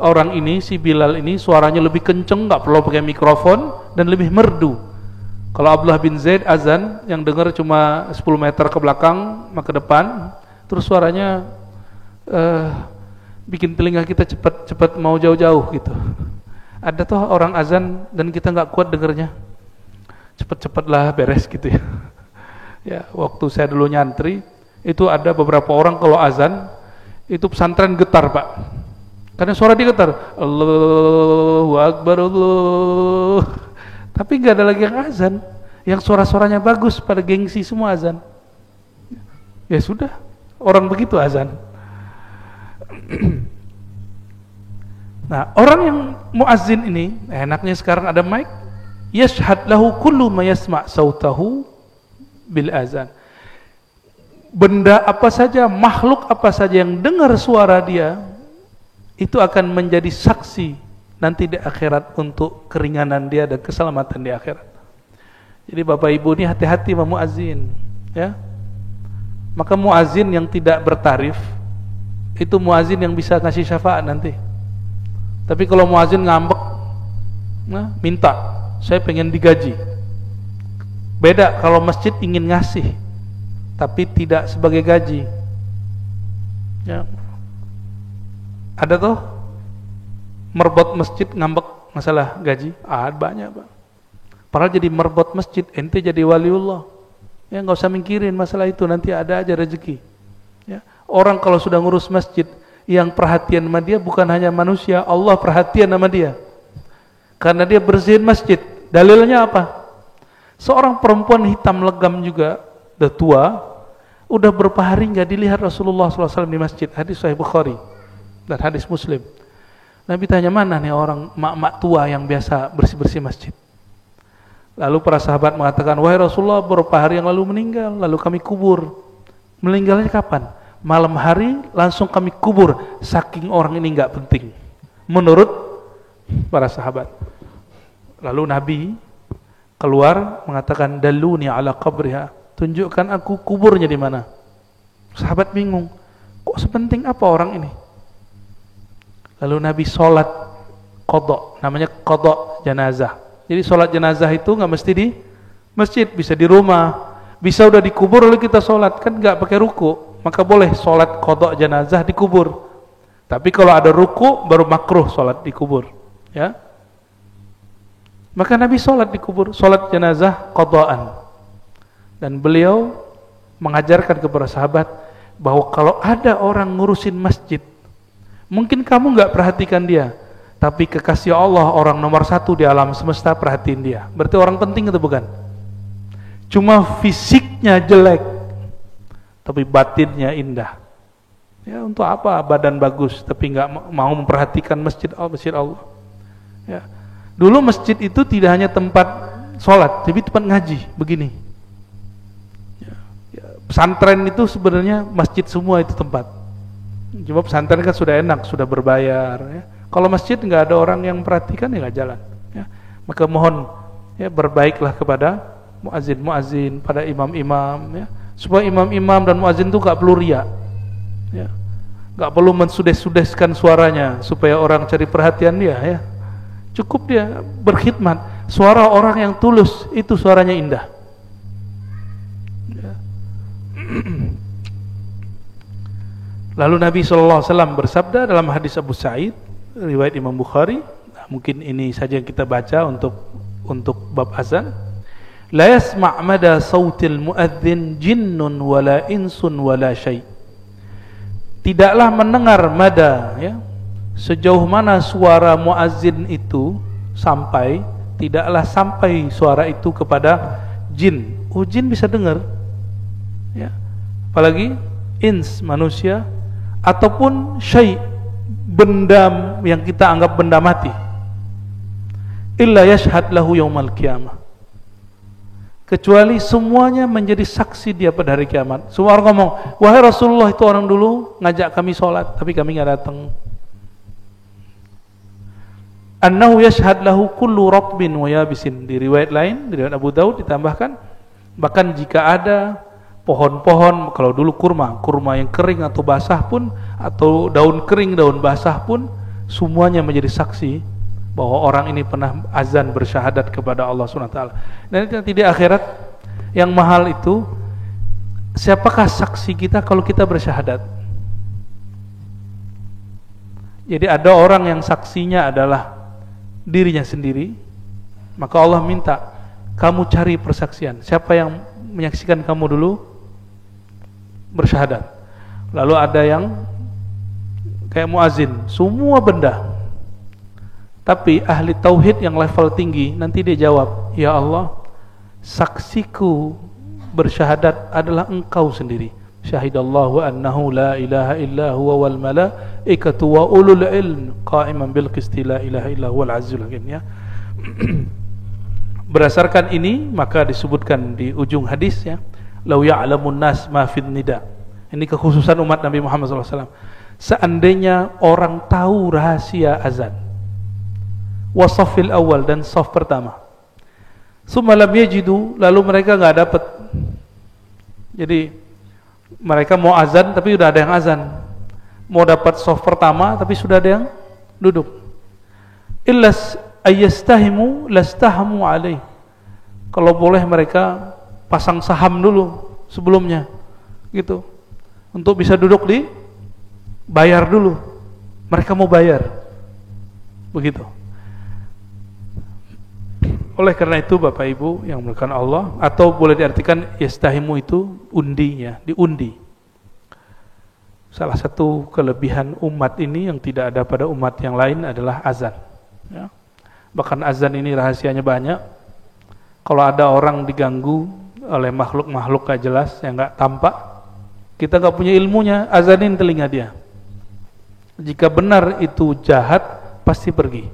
Orang ini, si Bilal ini suaranya lebih kenceng, nggak perlu pakai mikrofon, dan lebih merdu. Kalau Abdullah bin Zaid azan yang dengar cuma 10 meter ke belakang, ke depan, terus suaranya bikin telinga kita cepat mau jauh-jauh gitu. Ada tuh orang azan dan kita nggak kuat dengernya, cepet-cepetlah beres gitu ya. Ya, waktu saya dulu nyantri itu ada beberapa orang kalau azan itu pesantren getar Pak, karena suara dia getar, Allahu Akbar Allah. Tapi nggak ada lagi yang azan, yang suara-suaranya bagus, pada gengsi semua azan. Ya sudah, orang begitu azan. Nah, orang yang muazzin ini enaknya sekarang ada mic, yashhad lahu kullu ma yasma' sautahu bil azan. Benda apa saja, makhluk apa saja yang dengar suara dia itu akan menjadi saksi nanti di akhirat untuk keringanan dia dan keselamatan di akhirat. Jadi Bapak Ibu ini hati-hati sama muazzin, ya. Maka muazzin yang tidak bertarif itu muazin yang bisa ngasih syafaat nanti. Tapi kalau muazin ngambek, nah, minta, saya pengen digaji. Beda kalau masjid ingin ngasih, tapi tidak sebagai gaji. Ya. Ada tuh merbot masjid ngambek masalah gaji, banyak Pak. Padahal jadi merbot masjid, ente jadi waliullah. Ya nggak usah mikirin masalah itu, nanti ada aja rezeki. Ya. Orang kalau sudah ngurus masjid, yang perhatian sama dia bukan hanya manusia, Allah perhatian sama dia. Karena dia bersihin masjid. Dalilnya apa? Seorang perempuan hitam legam juga, udah tua, udah berapa hari nggak dilihat Rasulullah SAW di masjid. Hadis Sahih Bukhari dan hadis Muslim. Nabi tanya, mana nih orang mak-mak tua yang biasa bersih-bersih masjid? Lalu para sahabat mengatakan, wahai Rasulullah, beberapa hari yang lalu meninggal, lalu kami kubur. Meninggalnya kapan? Malam hari langsung kami kubur, saking orang ini nggak penting menurut para sahabat. Lalu Nabi keluar mengatakan, daluni ala qabriha, tunjukkan aku kuburnya di mana. Sahabat bingung, kok sepenting apa orang ini? Lalu Nabi sholat qadha, namanya qadha jenazah. Jadi sholat jenazah itu nggak mesti di masjid, bisa di rumah, bisa udah dikubur lalu kita sholat, kan nggak pakai ruku. Maka boleh sholat qadha jenazah di kubur. Tapi kalau ada ruku baru makruh sholat di kubur, ya. Maka Nabi sholat di kubur, sholat jenazah qadhaan. Dan beliau mengajarkan kepada sahabat bahwa kalau ada orang ngurusin masjid, mungkin kamu nggak perhatikan dia, tapi kekasih Allah, orang nomor 1 di alam semesta, perhatiin dia. Berarti orang penting itu bukan? Cuma fisiknya jelek, tapi batinnya indah. Ya, untuk apa badan bagus tapi nggak mau memperhatikan masjid Allah? Ya. Dulu masjid itu tidak hanya tempat sholat, tapi tempat ngaji begini. Ya. Ya. Pesantren itu sebenarnya masjid semua itu tempat. Cuma pesantren kan sudah enak, sudah berbayar. Ya. Kalau masjid nggak ada orang yang memperhatikan, ya nggak jalan. Ya. Maka mohon ya berbaiklah kepada muazin, pada imam-imam, ya. Supaya imam-imam dan muazin itu gak perlu riya, ya. Gak perlu mensudes-sudeskan suaranya supaya orang cari perhatian dia, ya. Cukup dia berkhidmat. Suara orang yang tulus itu suaranya indah, ya. Lalu Nabi SAW bersabda dalam hadis Abu Sa'id, riwayat Imam Bukhari. Nah, mungkin ini saja yang kita baca untuk bab azan. La yasma' mada sautil muadzin jinnun wala insun wala syai'. Tidaklah mendengar mada, ya, sejauh mana suara muazzin itu sampai, tidaklah sampai suara itu kepada jin. Oh, jin bisa dengar, ya, apalagi ins, manusia, ataupun syai', benda yang kita anggap benda mati. Illa yashhad lahu yaumal qiyamah, kecuali semuanya menjadi saksi dia pada hari kiamat. Semua orang ngomong, wahai Rasulullah, itu orang dulu ngajak kami sholat tapi kami nggak datang. Annahu yashhad lahu kullu ratbin wa yabisin. Di riwayat lain, di riwayat Abu Daud ditambahkan, bahkan jika ada pohon-pohon, kalau dulu kurma yang kering atau basah pun, atau daun kering, daun basah pun, semuanya menjadi saksi bahwa orang ini pernah azan bersyahadat kepada Allah SWT. Dan nanti di akhirat yang mahal itu, siapakah saksi kita kalau kita bersyahadat? Jadi ada orang yang saksinya adalah dirinya sendiri, maka Allah minta kamu cari persaksian, siapa yang menyaksikan kamu dulu bersyahadat. Lalu ada yang kayak muazin, semua benda. Tapi ahli tauhid yang level tinggi, nanti dia jawab, ya Allah, saksiku bersyahadat adalah Engkau sendiri. Syahidallahu annahu la ilaha illa huwa wal malaikatu wa ulul ilm qa'iman bil qisti la ilaha illa huwal azizul hakim, ya. Berdasarkan ini maka disebutkan di ujung hadis, ya, lau ya'lamun nas ma fid nida. Ini kekhususan umat Nabi Muhammad SAW. Seandainya orang tahu rahasia azan, wasafil awal, dan saf pertama, summa lam yajidu, lalu mereka nggak dapat. Jadi mereka mau azan tapi sudah ada yang azan, mau dapat saf pertama tapi sudah ada yang duduk. Illas ayastahimu lastahamu alaih. Kalau boleh mereka pasang saham dulu sebelumnya, gitu, untuk bisa duduk di bayar dulu. Mereka mau bayar, begitu. Oleh karena itu Bapak Ibu yang dimuliakan Allah, atau boleh diartikan yastahimu itu undinya, diundi. Salah satu kelebihan umat ini yang tidak ada pada umat yang lain adalah azan, ya. Bahkan azan ini rahasianya banyak. Kalau ada orang diganggu oleh makhluk-makhluk gak jelas yang gak tampak, kita gak punya ilmunya, azanin telinga dia. Jika benar itu jahat, pasti pergi.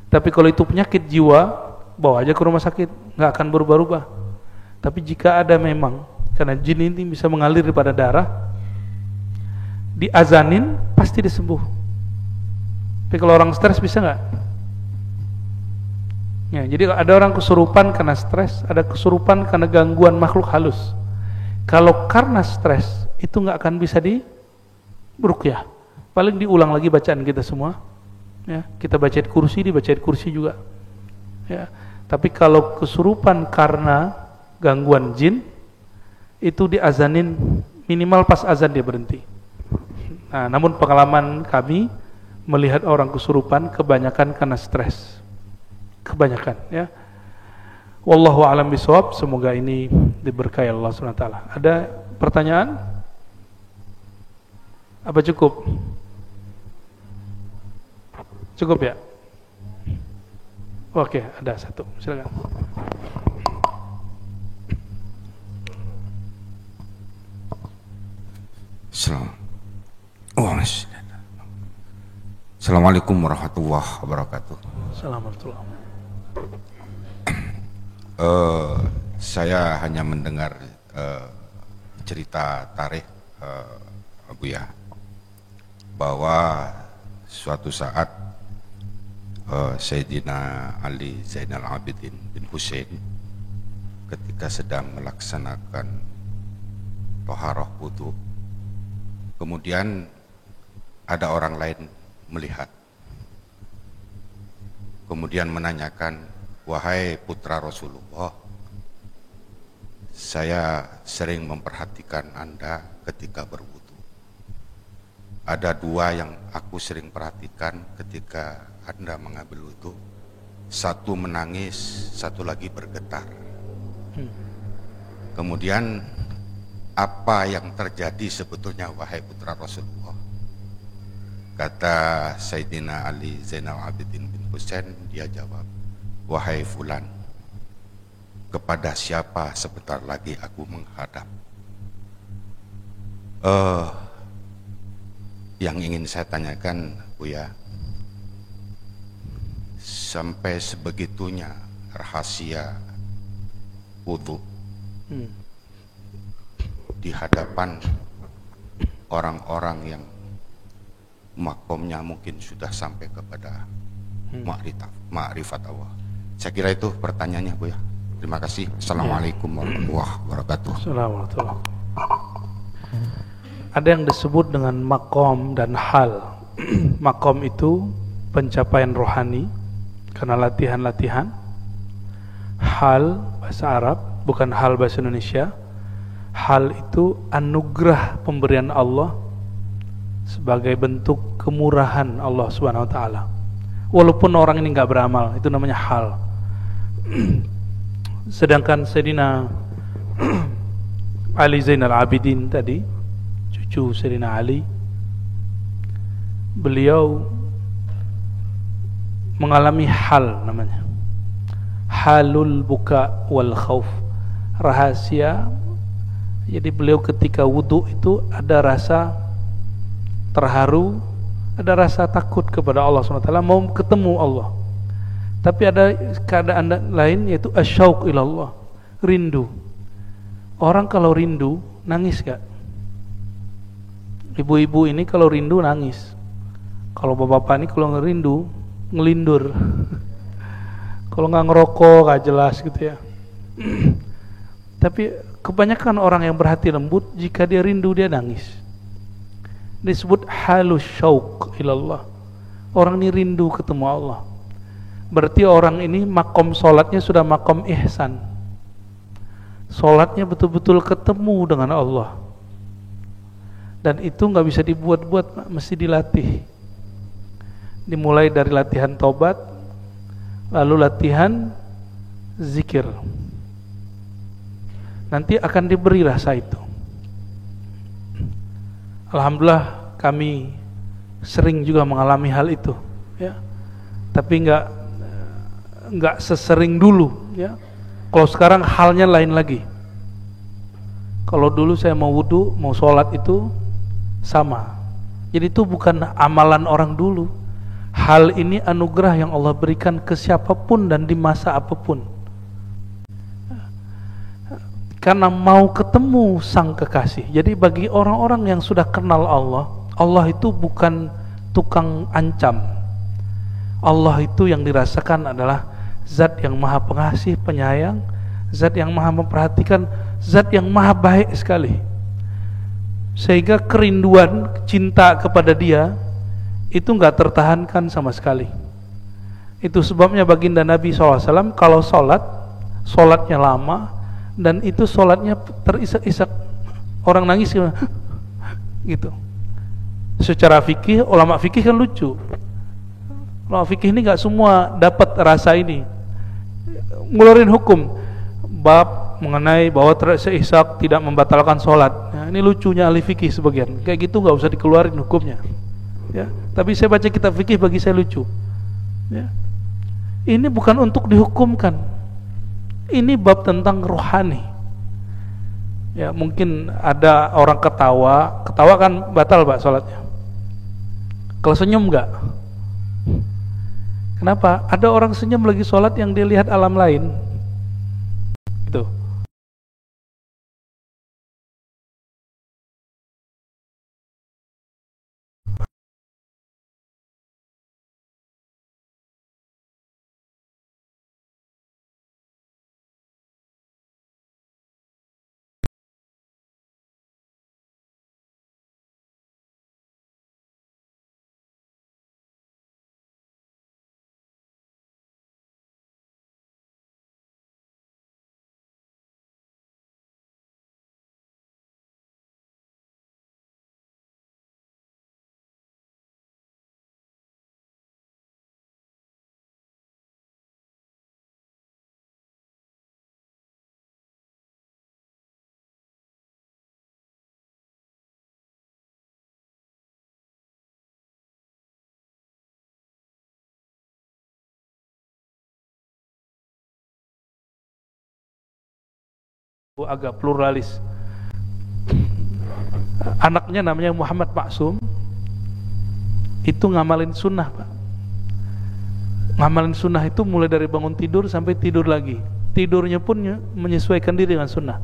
Tapi kalau itu penyakit jiwa, bawa aja ke rumah sakit, nggak akan berubah-ubah. Tapi jika ada memang, karena jin ini bisa mengalir pada darah, diazanin pasti disembuh. Tapi kalau orang stres bisa nggak? Ya, jadi ada orang kesurupan karena stres, ada kesurupan karena gangguan makhluk halus. Kalau karena stres, itu nggak akan bisa diruqyah. Paling diulang lagi bacaan kita semua. Ya, kita bacain kursi, dibacain kursi juga. Ya. Tapi kalau kesurupan karena gangguan jin, itu diazanin minimal pas azan dia berhenti. Nah, namun pengalaman kami melihat orang kesurupan kebanyakan karena stres. Kebanyakan, ya. Wallahu a'lam bishawab. Semoga ini diberkahi Allah SWT. Ada pertanyaan? Apa cukup? Cukup, ya? Oke, ada satu. Silakan. Assalamualaikum warahmatullahi wabarakatuh. Assalamualaikum. Saya hanya mendengar cerita tarikh Abu ya, bahwa suatu saat Sayyidina Ali Zainal Abidin bin Husain ketika sedang melaksanakan toharoh wudu, kemudian ada orang lain melihat, kemudian menanyakan, wahai putra Rasulullah, saya sering memperhatikan Anda ketika berwudu. ada dua yang aku sering perhatikan ketika Anda mengambil wudhu. Satu menangis, satu lagi bergetar. Kemudian apa yang terjadi sebetulnya wahai putra Rasulullah? Kata Sayyidina Ali Zainal Abidin bin Husain, dia jawab, wahai fulan, kepada siapa sebentar lagi aku menghadap? Yang ingin saya tanyakan, Buya, sampai sebegitunya rahasia wudhu di hadapan orang-orang yang makomnya mungkin sudah sampai kepada ma'rifat Allah. Saya kira itu pertanyaannya, Buya. Terima kasih. Assalamualaikum warahmatullahi wabarakatuh. Assalamualaikum. Ada yang disebut dengan makom dan hal. Makom itu pencapaian rohani karena latihan-latihan. Hal bahasa Arab, bukan hal bahasa Indonesia. Hal itu anugerah pemberian Allah sebagai bentuk kemurahan Allah Subhanahu wa taala. Walaupun orang ini enggak beramal, itu namanya hal. Sedangkan Sayyidina Ali Zainal Abidin tadi, cucu Sayyidina Ali, beliau mengalami hal namanya halul buka wal khauf, rahasia. Jadi beliau ketika wudhu itu ada rasa terharu, ada rasa takut kepada Allah SWT, mau ketemu Allah. Tapi ada keadaan lain, yaitu asyauq ilallah, rindu. Orang kalau rindu nangis gak? Ibu-ibu ini kalau rindu nangis. Kalau bapak-bapak ini kalau ngerindu ngelindur. Kalau nggak ngerokok gak jelas gitu ya. Tapi kebanyakan orang yang berhati lembut, jika dia rindu dia nangis. Disebut halus syauq ilallah. Orang ini rindu ketemu Allah. Berarti orang ini makom solatnya sudah makom ihsan. Solatnya betul-betul ketemu dengan Allah. Dan itu nggak bisa dibuat-buat, mesti dilatih. Dimulai dari latihan tobat, lalu latihan zikir. Nanti akan diberi rasa itu. Alhamdulillah kami sering juga mengalami hal itu, ya. Tapi nggak sesering dulu, ya. Kalau sekarang halnya lain lagi. Kalau dulu saya mau wudu, mau sholat itu sama. Jadi itu bukan amalan orang dulu. Hal ini anugerah yang Allah berikan ke siapapun dan di masa apapun. Karena mau ketemu sang kekasih. Jadi bagi orang-orang yang sudah kenal Allah, Allah itu bukan tukang ancam. Allah itu yang dirasakan adalah zat yang maha pengasih, penyayang, zat yang maha memperhatikan, zat yang maha baik sekali. Sehingga kerinduan, cinta kepada dia itu enggak tertahankan sama sekali. Itu sebabnya baginda Nabi SAW kalau sholatnya lama, dan itu sholatnya terisak-isak, orang nangis gitu. Secara fikih, ulama fikih kan lucu. Ulama fikih ini nggak semua dapat rasa ini. Ngeluarin hukum bab mengenai bahwa terisak-isak tidak membatalkan sholat. Nah, ini lucunya ahli fikih sebagian. Kayak gitu nggak usah dikeluarin hukumnya. Ya, tapi saya baca kitab fikih, bagi saya lucu. Ya. Ini bukan untuk dihukumkan. Ini bab tentang rohani. Ya, mungkin ada orang ketawa kan batal Pak sholatnya. Kalau senyum enggak? Kenapa? Ada orang senyum lagi sholat yang dia lihat alam lain. Gitu. agak pluralis. Anaknya namanya Muhammad Maksum, itu ngamalin sunnah, Pak. Ngamalin sunnah itu mulai dari bangun tidur sampai tidur lagi. Tidurnya pun menyesuaikan diri dengan sunnah.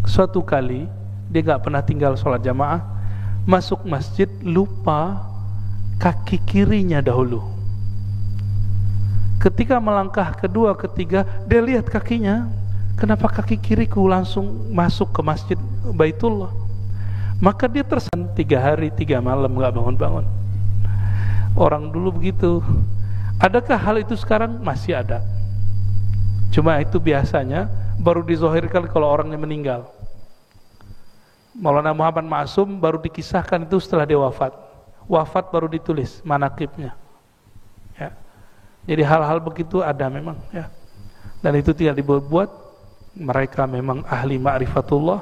Suatu kali dia gak pernah tinggal sholat jamaah, masuk masjid lupa kaki kirinya dahulu. Ketika melangkah kedua ketiga, dia lihat kakinya, kenapa kaki kiriku langsung masuk ke masjid Baitullah. Maka dia tersan 3 hari 3 malam gak bangun-bangun. Orang dulu begitu. Adakah hal itu sekarang? Masih ada. Cuma itu biasanya baru dizohirkan kalau orangnya meninggal. Maulana Muhammad Maksum baru dikisahkan itu setelah dia wafat. Wafat baru ditulis manaqibnya. Ya. Jadi hal-hal begitu ada memang, ya. Dan itu tidak dibuat-buat. Mereka memang ahli ma'rifatullah,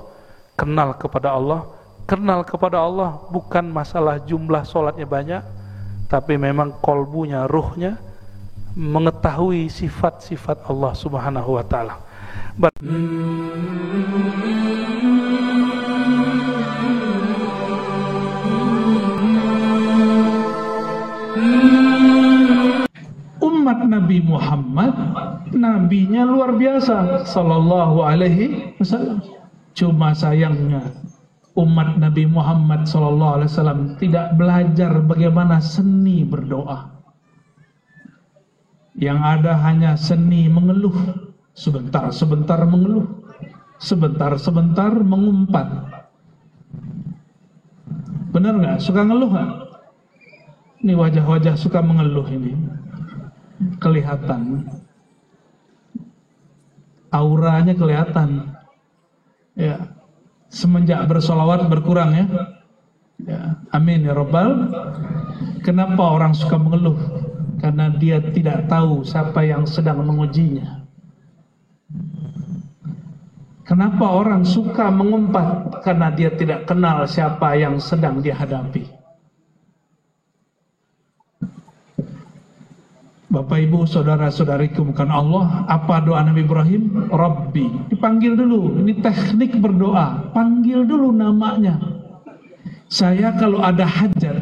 kenal kepada Allah. Kenal kepada Allah bukan masalah jumlah sholatnya banyak, tapi memang kolbunya, ruhnya mengetahui sifat-sifat Allah Subhanahu wa ta'ala. Umat Nabi Muhammad, nabinya luar biasa sallallahu alaihi wasallam. Cuma sayangnya umat Nabi Muhammad sallallahu alaihi wasallam tidak belajar bagaimana seni berdoa. Yang ada hanya seni mengeluh, sebentar-sebentar mengeluh, sebentar-sebentar mengumpat. Benar nggak? Suka ngeluh nggak? Ini wajah-wajah suka mengeluh ini kelihatan, auranya kelihatan. Ya, semenjak bersolawat berkurang, ya. Ya, amin ya Rabbal. Kenapa orang suka mengeluh? Karena dia tidak tahu siapa yang sedang mengujinya. Kenapa orang suka mengumpat? Karena dia tidak kenal siapa yang sedang dihadapi. Bapak Ibu, saudara-saudariku bukan Allah, apa doa Nabi Ibrahim? Rabbi. Dipanggil dulu, ini teknik berdoa. Panggil dulu namanya. Saya kalau ada hajat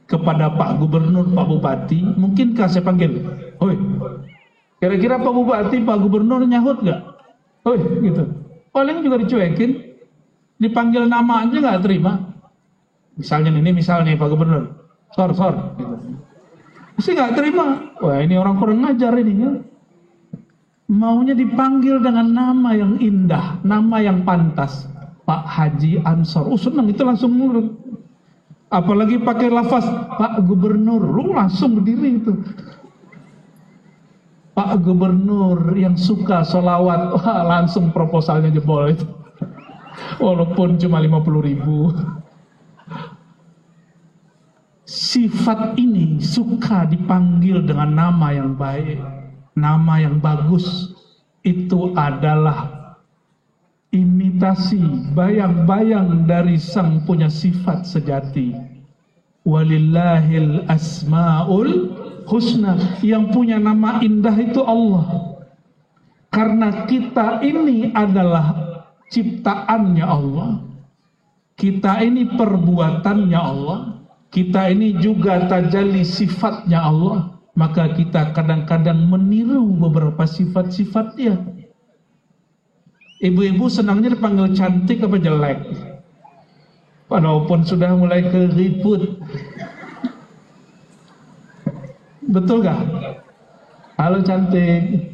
kepada Pak Gubernur, Pak Bupati, mungkinkah saya panggil? Oi, kira-kira Pak Bupati, Pak Gubernur nyahut gak? Oi, gitu. Paling juga dicuekin. Dipanggil nama aja gak terima. Misalnya Pak Gubernur, sor, gitu. Mesti gak terima. Wah, ini orang kurang ngajar ini, ya. Maunya dipanggil dengan nama yang indah, nama yang pantas. Pak Haji Ansor, senang itu langsung nurut. Apalagi pakai lafaz Pak Gubernur, lu langsung berdiri itu. Pak Gubernur yang suka sholawat, wah, langsung proposalnya jebol itu. Walaupun cuma 50.000. Sifat ini suka dipanggil dengan nama yang baik, nama yang bagus. Itu adalah imitasi, bayang-bayang dari sang punya sifat sejati. Walillahil asmaul husna, yang punya nama indah itu Allah. Karena kita ini adalah ciptaannya Allah, kita ini perbuatannya Allah, kita ini juga tajalli sifatnya Allah. Maka kita kadang-kadang meniru beberapa sifat-sifat dia. Ibu-ibu senangnya dipanggil cantik apa jelek? Walaupun sudah mulai keriput. Betul gak? Halo cantik.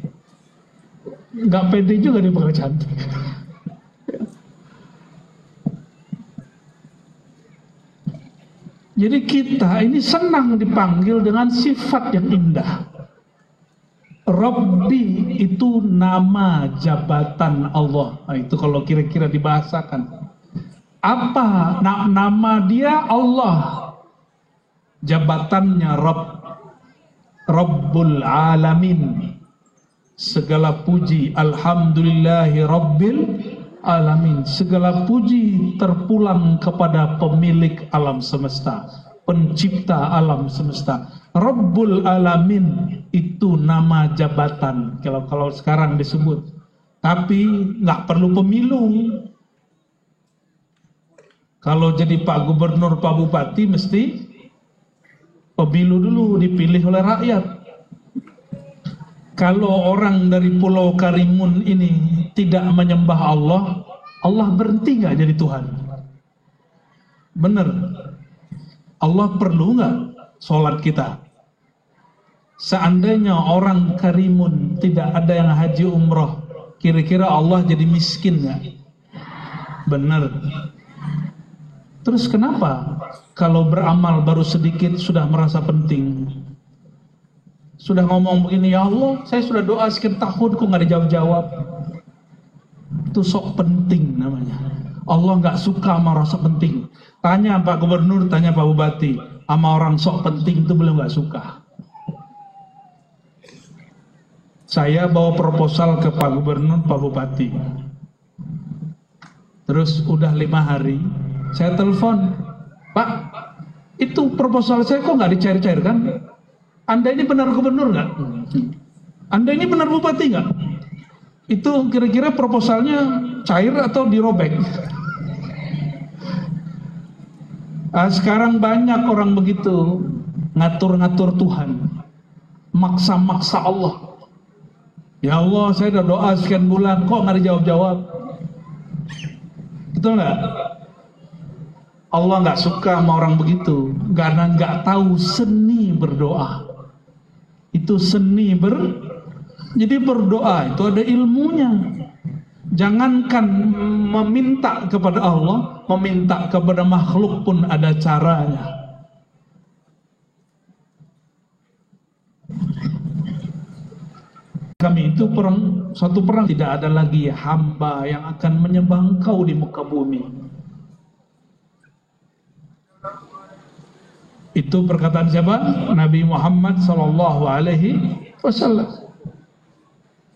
Gak pede juga dipanggil cantik. Jadi kita ini senang dipanggil dengan sifat yang indah. Rabbi itu nama jabatan Allah. Nah, itu kalau kira-kira dibahasakan. Apa nama dia? Allah. Jabatannya Rabb. Rabbul Alamin. Segala puji, alhamdulillahi Rabbil Alamin. Segala puji terpulang kepada pemilik alam semesta, pencipta alam semesta. Rabbul Alamin itu nama jabatan. Kalau sekarang disebut. Tapi nggak perlu pemilu. Kalau jadi Pak Gubernur, Pak Bupati mesti pemilu dulu, dipilih oleh rakyat. Kalau orang dari Pulau Karimun ini tidak menyembah Allah, Allah berhenti nggak jadi Tuhan? Bener. Allah perlu nggak sholat kita? Seandainya orang Karimun tidak ada yang haji umroh, kira-kira Allah jadi miskin nggak? Bener. Terus kenapa kalau beramal baru sedikit sudah merasa penting? Sudah ngomong begini, ya Allah, saya sudah doa sekian tahun kok nggak dijawab-jawab. Itu sok penting namanya. Allah nggak suka sama rasa penting. Tanya Pak Gubernur, tanya Pak Bupati, sama orang sok penting itu belum nggak suka. Saya bawa proposal ke Pak Gubernur, Pak Bupati. Terus udah 5 hari, saya telepon, Pak, itu proposal saya kok nggak dicair-cairkan? Anda ini benar gubernur nggak? Anda ini benar bupati nggak? Itu kira-kira proposalnya cair atau dirobek? Sekarang banyak orang begitu, ngatur-ngatur Tuhan, maksa-maksa Allah. Ya Allah, saya udah doa sekian bulan, kok nggak dijawab-jawab? Betul nggak? Allah nggak suka sama orang begitu, karena nggak tahu seni berdoa. Itu seni jadi berdoa itu ada ilmunya. Jangankan meminta kepada Allah, meminta kepada makhluk pun ada caranya. Kami itu suatu perang tidak ada lagi hamba yang akan menyembah Engkau di muka bumi. Itu perkataan siapa? Nabi Muhammad sallallahu alaihi wasallam.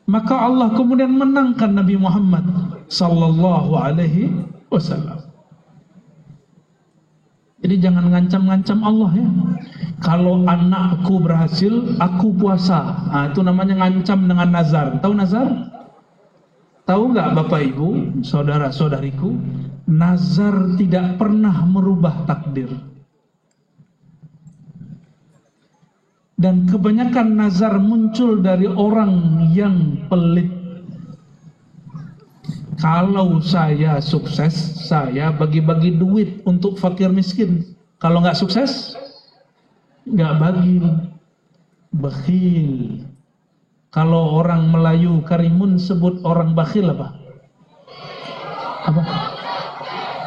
Maka Allah kemudian menangkan Nabi Muhammad sallallahu alaihi wasallam. Jadi jangan ngancam-ngancam Allah ya. Kalau anakku berhasil, aku puasa. Nah, itu namanya ngancam dengan nazar. Tahu nazar? Tahu nggak Bapak Ibu, saudara-saudariku? Nazar tidak pernah merubah takdir. Dan kebanyakan nazar muncul dari orang yang pelit. Kalau saya sukses, saya bagi-bagi duit untuk fakir miskin. Kalau nggak sukses, nggak bagi. Bakhil. Kalau orang Melayu Karimun sebut orang bakhil apa? Apa?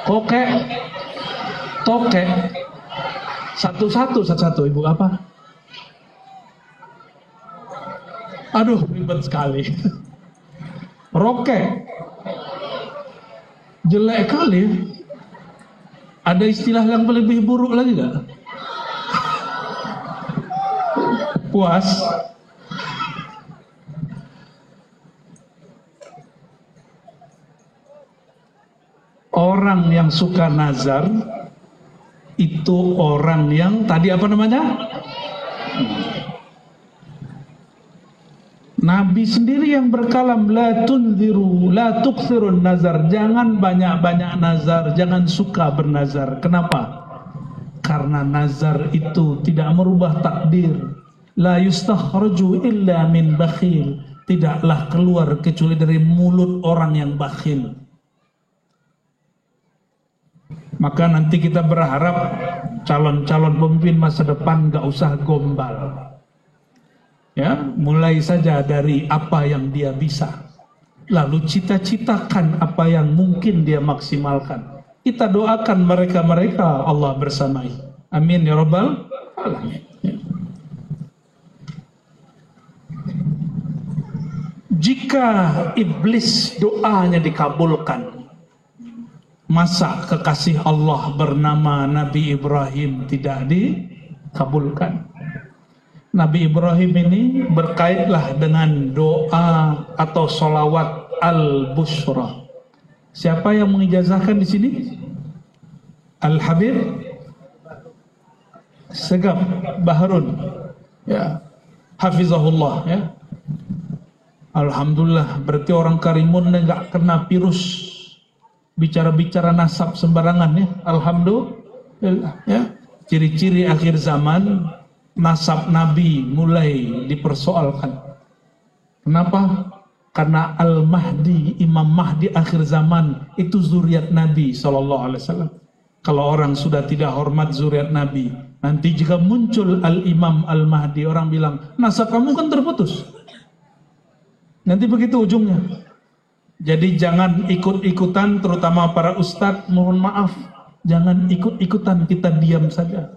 Kokek. Tokek. Satu-satu Ibu apa? Aduh, ribet sekali. Rokek. Jelek kali. Ada istilah yang lebih buruk lagi gak? Puas. Orang yang suka nazar itu orang yang tadi apa namanya? Nabi sendiri yang berkalam, la tunziru, la tukthirun nazar. Jangan banyak-banyak nazar, jangan suka bernazar. Kenapa? Karena nazar itu tidak merubah takdir. La yustakhraju illa min bakhil. Tidaklah keluar kecuali dari mulut orang yang bakhil. Maka nanti kita berharap calon-calon pemimpin masa depan gak usah gombal. Ya, mulai saja dari apa yang dia bisa, lalu cita-citakan apa yang mungkin dia maksimalkan. Kita doakan mereka-mereka Allah bersamai. Amin ya rabbal alamin. Jika iblis doanya dikabulkan, masa kekasih Allah bernama Nabi Ibrahim tidak dikabulkan? Nabi Ibrahim ini berkaitlah dengan doa atau solawat al-bushra. Siapa yang mengijazahkan di sini? Al-Habib Segaf Bahrun, ya, hafizahullah, ya. Alhamdulillah, berarti orang Karimun nggak kena virus bicara-bicara nasab sembarangan ya. Alhamdulillah ya. Ciri-ciri akhir zaman, nasab Nabi mulai dipersoalkan. Kenapa? Karena Al-Mahdi, Imam Mahdi akhir zaman itu zuriat Nabi SAW. Kalau orang sudah tidak hormat zuriat Nabi, nanti jika muncul Al-Imam Al-Mahdi, orang bilang, nasab kamu kan terputus. Nanti begitu ujungnya. Jadi jangan ikut-ikutan, terutama para ustadz, mohon maaf, jangan ikut-ikutan, kita diam saja.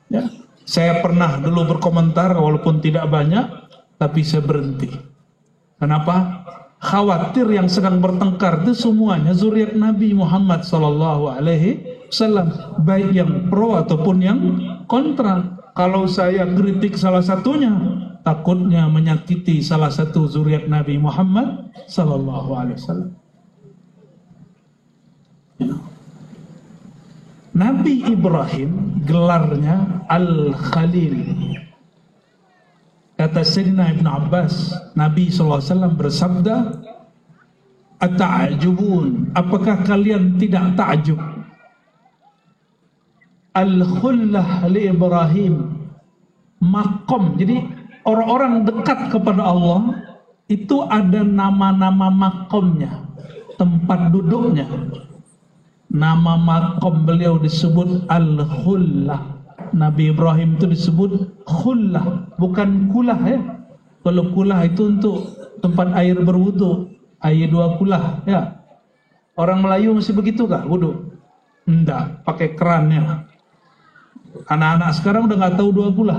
Ya, saya pernah dulu berkomentar, walaupun tidak banyak, tapi saya berhenti. Kenapa? Khawatir yang sedang bertengkar itu semuanya zuriat Nabi Muhammad SAW, baik yang pro ataupun yang kontra. Kalau saya kritik salah satunya, takutnya menyakiti salah satu zuriat Nabi Muhammad SAW. Nabi Ibrahim gelarnya Al-Khalil. Kata Sayyidina Ibn Abbas, Nabi SAW bersabda, "Ata'ajubun, apakah kalian tidak ta'jub? Al-khullah li Ibrahim, makom." Jadi orang-orang dekat kepada Allah itu ada nama-nama makomnya, tempat duduknya. Nama makom beliau disebut Al-khullah. Nabi Ibrahim itu disebut khullah, bukan kulah ya. Kalau kulah itu untuk tempat air berwudu, air 2 kulah ya. Orang Melayu masih begitu kah wudu? Enggak, pakai kerannya. Anak-anak sekarang udah nggak tahu 2 kulah.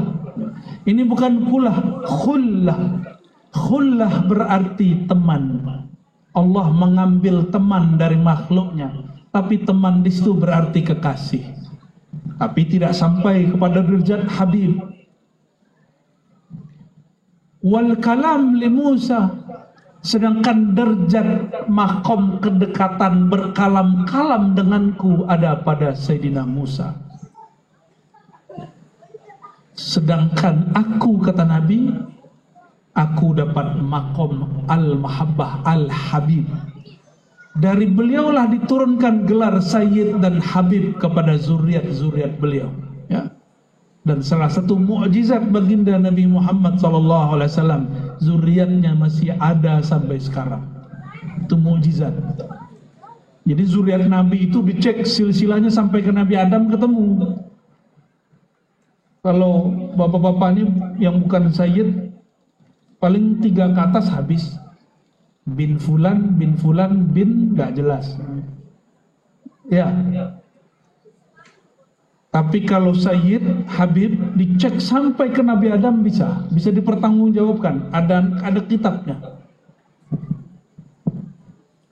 Ini bukan kulah, khullah. Khullah berarti teman. Allah mengambil teman dari makhluknya, tapi teman di situ berarti kekasih. Tapi tidak sampai kepada derajat Habib. Wal kalam li Musa, sedangkan derajat makom kedekatan berkalam-kalam denganku ada pada Sayyidina Musa. Sedangkan aku, kata Nabi, aku dapat makom al-mahabbah al-habib. Dari beliaulah diturunkan gelar Sayyid dan Habib kepada zuriat-zuriat beliau ya. Dan salah satu mukjizat baginda Nabi Muhammad SAW, zuriatnya masih ada sampai sekarang. Itu mukjizat. Jadi zuriat Nabi itu dicek silsilahnya sampai ke Nabi Adam ketemu. Kalau bapak-bapak ini yang bukan Sayyid, paling 3 ke atas habis. Bin Fulan, gak jelas. Ya. Tapi kalau Sayyid, Habib, dicek sampai ke Nabi Adam bisa dipertanggungjawabkan. Ada kitabnya.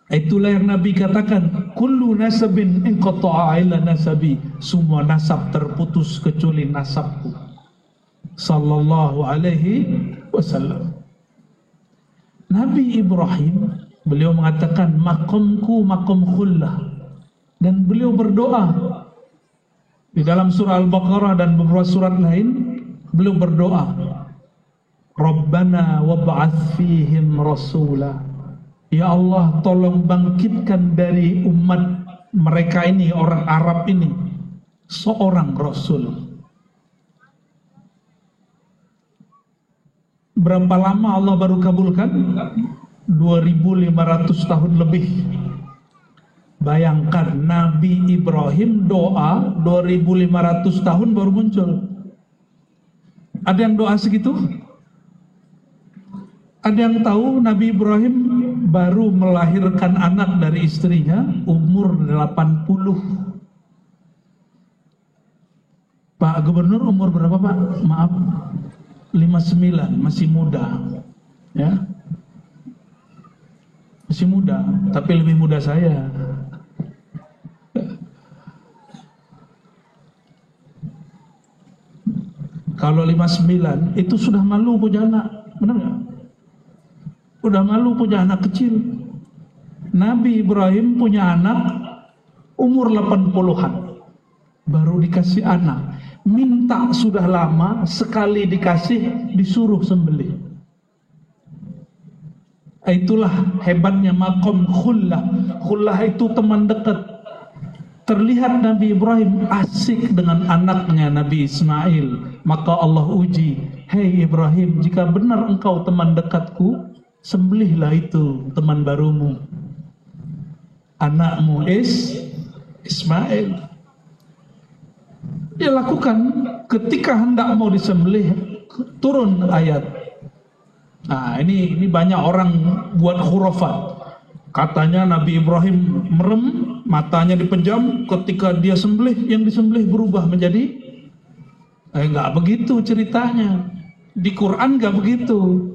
Itulah yang Nabi katakan, kullu nasabin inqata'a illa nasabi. Semua nasab terputus kecuali nasabku. Sallallahu alaihi wasallam. Nabi Ibrahim, beliau mengatakan makomku makom khullah, dan beliau berdoa di dalam surah Al-Baqarah dan beberapa surat lain. Beliau berdoa, Rabbana wab'ats fihim rasula, ya Allah tolong bangkitkan dari umat mereka ini, orang Arab ini, seorang Rasul. Berapa lama Allah baru kabulkan? 2500 tahun lebih. Bayangkan Nabi Ibrahim doa 2500 tahun baru muncul. Ada yang doa segitu? Ada yang tahu Nabi Ibrahim baru melahirkan anak dari istrinya umur 80. Pak Gubernur umur berapa Pak? Maaf, 59, masih muda ya, masih muda, tapi lebih muda saya. Kalau 59 itu sudah malu punya anak, benar nggak? Udah malu punya anak kecil. Nabi Ibrahim punya anak umur 80-an baru dikasih anak. Minta sudah lama, sekali dikasih disuruh sembelih. Itulah hebatnya makom khullah. Khullah itu teman dekat. Terlihat Nabi Ibrahim asik dengan anaknya Nabi Ismail. Maka Allah uji, hei Ibrahim, jika benar engkau teman dekatku, sembelihlah itu teman barumu, anakmu Ismail. Dia lakukan. Ketika hendak mau disembelih, turun ayat. Nah, ini banyak orang buat khurafat. Katanya Nabi Ibrahim merem, matanya dipejam, ketika dia sembelih, yang disembelih berubah menjadi enggak begitu ceritanya. Di Quran enggak begitu.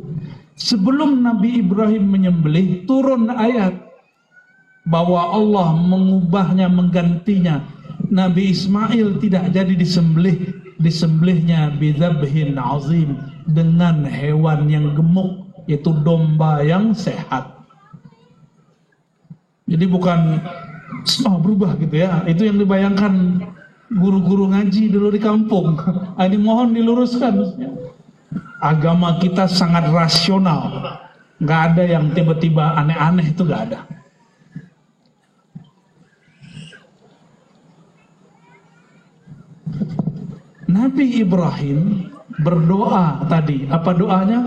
Sebelum Nabi Ibrahim menyembelih, turun ayat bahwa Allah mengubahnya, menggantinya. Nabi Ismail tidak jadi disembelih, disembelihnya bidzabhin azim, dengan hewan yang gemuk, yaitu domba yang sehat. Jadi bukan berubah gitu ya. Itu yang dibayangkan guru-guru ngaji dulu di kampung. Ini mohon diluruskan. Agama kita sangat rasional. Nggak ada yang tiba-tiba aneh-aneh, itu nggak ada. Nabi Ibrahim berdoa tadi. Apa doanya?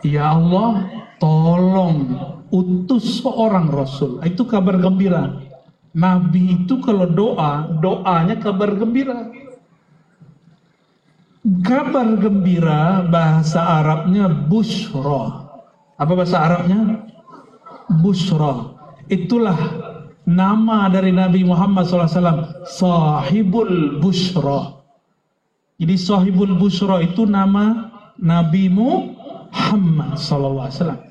Ya Allah, tolong utus seorang Rasul. Itu kabar gembira. Nabi itu kalau doanya kabar gembira. Kabar gembira bahasa Arabnya busyra. Apa bahasa Arabnya? Busyra. Itulah nama dari Nabi Muhammad SAW. Sahibul busyra. Jadi sahibul busyra itu nama Nabi Muhammad SAW.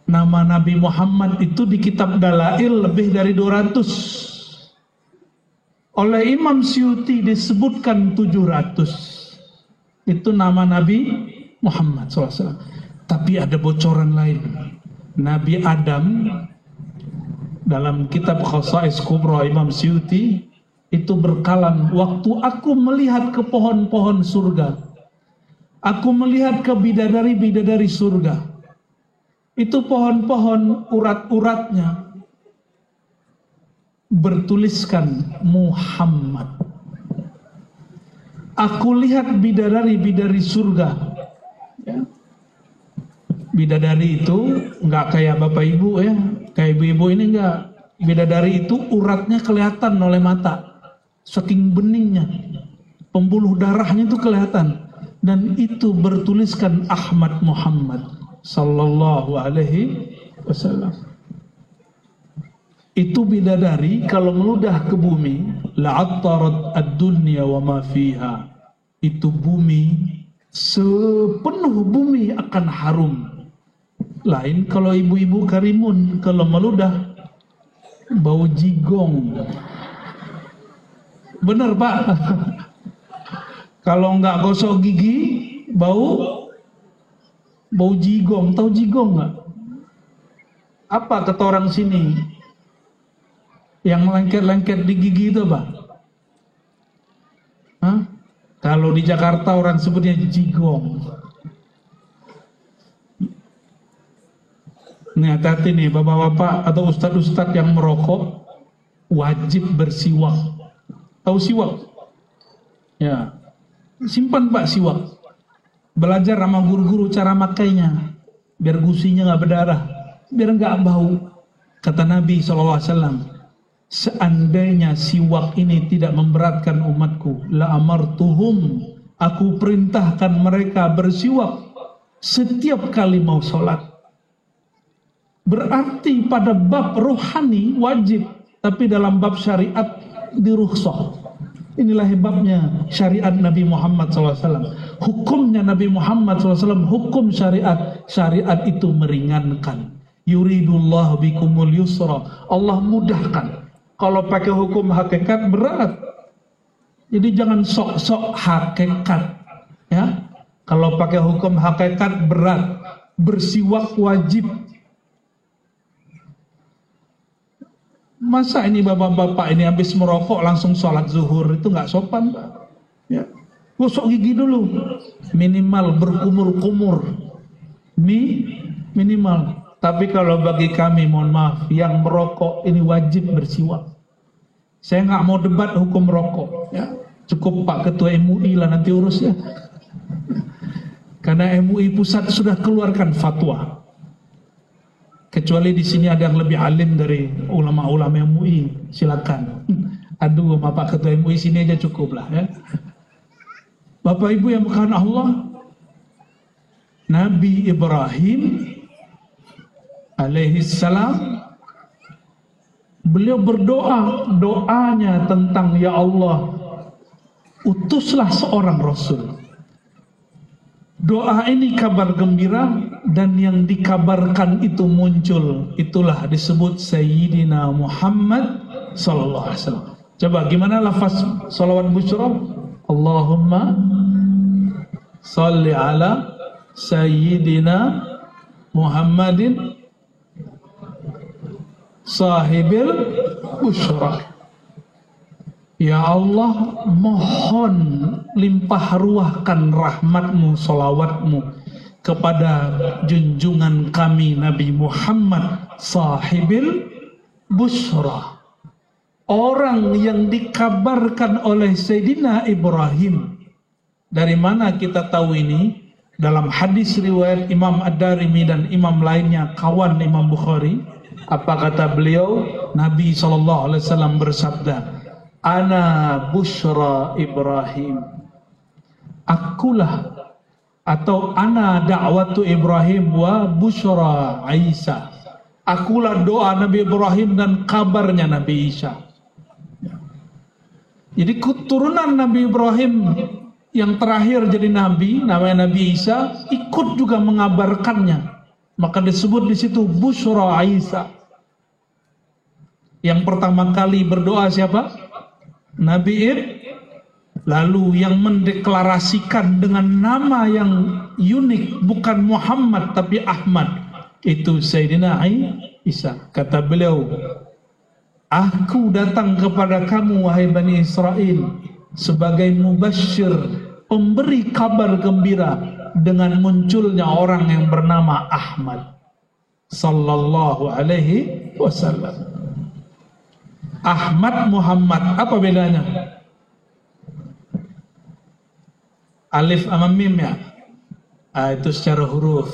Nama Nabi Muhammad itu di kitab Dalail lebih dari 200. Oleh Imam Syuuti disebutkan 700. Itu nama Nabi Muhammad SAW. Tapi ada bocoran lain. Nabi Adam dalam kitab Khasa'is Kubra Imam Syuuti itu berkalam, waktu aku melihat ke pohon-pohon surga, aku melihat ke bidadari-bidadari surga. Itu pohon-pohon urat-uratnya bertuliskan Muhammad. Aku lihat bidadari-bidadari surga. Ya. Bidadari itu nggak kayak bapak ibu ya, kayak ibu-ibu ini nggak. Bidadari itu uratnya kelihatan oleh mata, saking beningnya, pembuluh darahnya itu kelihatan, dan itu bertuliskan Ahmad Muhammad sallallahu alaihi wasallam. Itu bidadari kalau meludah ke bumi, la'attarat ad-dunya wa ma fiha. Itu bumi, sepenuh bumi akan harum. Lain kalau ibu-ibu Karimun, kalau meludah bau jigong. Bener Pak? Kalau nggak gosok gigi, bau jigong. Tahu jigong nggak? Apa kata orang sini? Yang lengket-lengket di gigi itu apa? Hah? Kalau di Jakarta orang sebutnya jigong. Nih hati-hati nih bapak-bapak atau ustadz-ustadz yang merokok, wajib bersiwak. Tahu siwak? Ya, simpan Pak siwak. Belajar sama guru-guru cara makainya, biar gusinya nggak berdarah, biar nggak bau. Kata Nabi SAW, seandainya siwak ini tidak memberatkan umatku, la amartuhum, aku perintahkan mereka bersiwak setiap kali mau sholat. Berarti pada bab rohani wajib, tapi dalam bab syariat dirukhsah. Inilah hebabnya syariat Nabi Muhammad SAW. Hukumnya Nabi Muhammad SAW, hukum syariat. Syariat itu meringankan. Yuridullah bikumul yusra. Allah mudahkan. Kalau pakai hukum hakikat berat. Jadi jangan sok-sok hakikat. Ya, kalau pakai hukum hakikat berat. Bersiwak wajib. Masa ini bapak-bapak ini habis merokok langsung sholat zuhur, itu nggak sopan Pak. Ya. Gosok gigi dulu, minimal berkumur-kumur. minimal. Tapi kalau bagi kami, mohon maaf, yang merokok ini wajib bersiwak. Saya nggak mau debat hukum rokok, ya. Cukup Pak Ketua MUI lah nanti urus ya. Karena MUI pusat sudah keluarkan fatwa. Kecuali di sini ada yang lebih alim dari ulama-ulama MUI, silakan. Aduh, sama Pak Ketua MUI sini aja cukup lah ya. Bapak Ibu yang bukan Allah, Nabi Ibrahim alaihi salam, beliau berdoa, doanya tentang ya Allah, utuslah seorang Rasul. Doa ini kabar gembira, dan yang dikabarkan itu muncul, itulah disebut Sayyidina Muhammad sallallahu alaihi wasallam. Coba gimana lafaz salawat busyra? Allahumma salli ala Sayyidina Muhammadin sahibil busyra. Ya Allah, mohon limpah ruahkan rahmatmu, salawatmu kepada junjungan kami Nabi Muhammad sahibil busyra, orang yang dikabarkan oleh Sayyidina Ibrahim. Dari mana kita tahu ini? Dalam hadis riwayat Imam Ad-Darimi dan imam lainnya, kawan Imam Bukhari. Apa kata beliau? Nabi SAW bersabda, Ana busyra Ibrahim. Akulah, atau ana da'watu Ibrahim wa busyra Isa. Akulah doa Nabi Ibrahim dan kabarnya Nabi Isa. Jadi keturunan Nabi Ibrahim yang terakhir jadi nabi, namanya Nabi Isa, ikut juga mengabarkannya. Maka disebut di situ busyra Isa. Yang pertama kali berdoa siapa? Nabi Ibrahim. Lalu yang mendeklarasikan dengan nama yang unik, bukan Muhammad tapi Ahmad, itu Sayyidina Isa. Kata beliau, aku datang kepada kamu wahai Bani Israel sebagai mubasyir, pemberi kabar gembira dengan munculnya orang yang bernama Ahmad sallallahu alaihi wasallam. Ahmad Muhammad, apa bedanya? Alif sama mim ya? Itu secara huruf.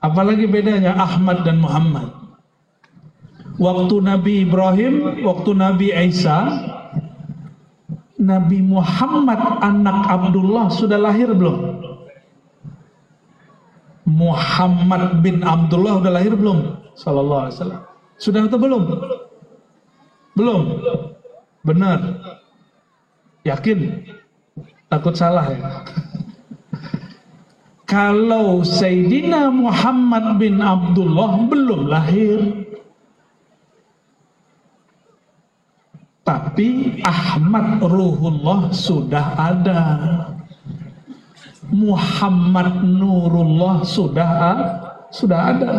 Apalagi bedanya Ahmad dan Muhammad? Waktu Nabi Ibrahim, waktu Nabi Isa, Nabi Muhammad anak Abdullah sudah lahir belum? Muhammad bin Abdullah sudah lahir belum? Sallallahu alaihi wasallam. Sudah atau belum? Belum. Benar. Yakin? Takut salah ya. Kalau Sayyidina Muhammad bin Abdullah belum lahir, tapi Ahmad Ruhullah sudah ada, Muhammad Nurullah sudah ada.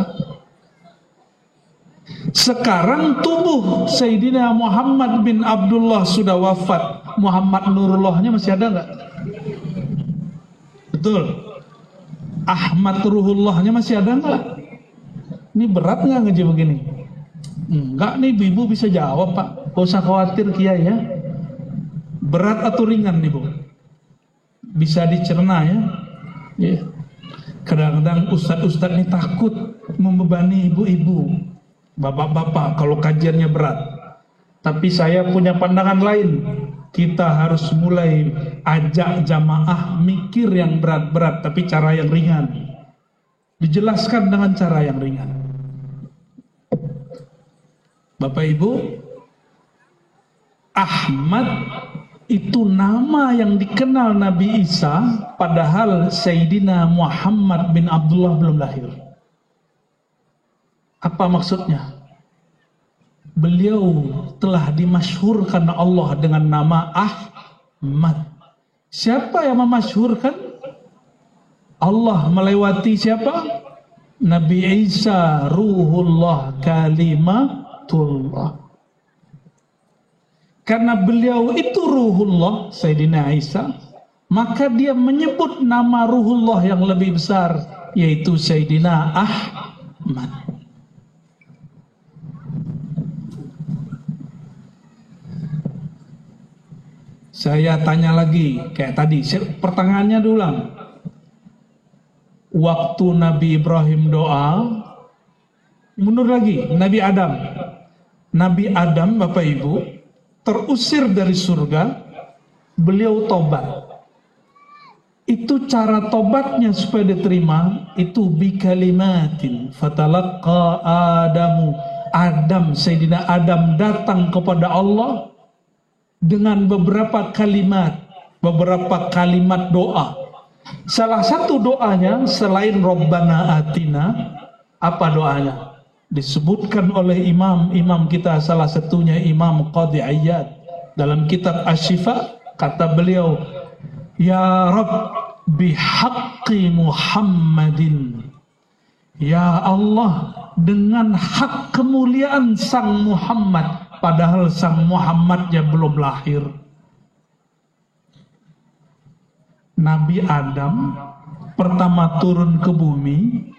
Sekarang tubuh Sayyidina Muhammad bin Abdullah sudah wafat, Muhammad Nurullahnya masih ada nggak? Betul. Ahmad Ruhullahnya masih ada nggak? Ini berat nggak ngaji begini? Enggak nih, ibu bisa jawab Pak. Gak usah khawatir Kiai ya. Berat atau ringan nih Bu? Bisa dicerna ya. Yeah. Kadang-kadang ustadz-ustadz ini takut membebani ibu-ibu, bapak-bapak kalau kajiannya berat. Tapi saya punya pandangan lain. Kita harus mulai ajak jamaah mikir yang berat-berat, tapi cara yang ringan. Dijelaskan dengan cara yang ringan. Bapak Ibu, Ahmad itu nama yang dikenal Nabi Isa, padahal Sayyidina Muhammad bin Abdullah belum lahir. Apa maksudnya? Beliau telah dimasyhurkan Allah dengan nama Ahmad. Siapa yang memasyhurkan? Allah melewati siapa? Nabi Isa Ruhullah Kalimatullah. Karena beliau itu Ruhullah, Sayyidina Isa, maka dia menyebut nama Ruhullah yang lebih besar, yaitu Sayyidina Ahmad. Saya tanya lagi, kayak tadi, pertanyaannya diulang. Waktu Nabi Ibrahim doa, mundur lagi, Nabi Adam. Nabi Adam, Bapak Ibu, terusir dari surga, beliau tobat. Itu cara tobatnya supaya diterima, itu bikalimatin fatalaqqa Adamu. Sayyidina Adam datang kepada Allah dengan beberapa kalimat doa. Salah satu doanya selain Rabbana Atina, apa doanya? Disebutkan oleh imam kita, salah satunya Imam Qadhi Iyad dalam kitab Asy-Syifa, kata beliau, Ya Rabb bihaqqi Muhammadin. Ya Allah, dengan hak kemuliaan Sang Muhammad, padahal Sang Muhammadnya belum lahir. Nabi Adam pertama turun ke bumi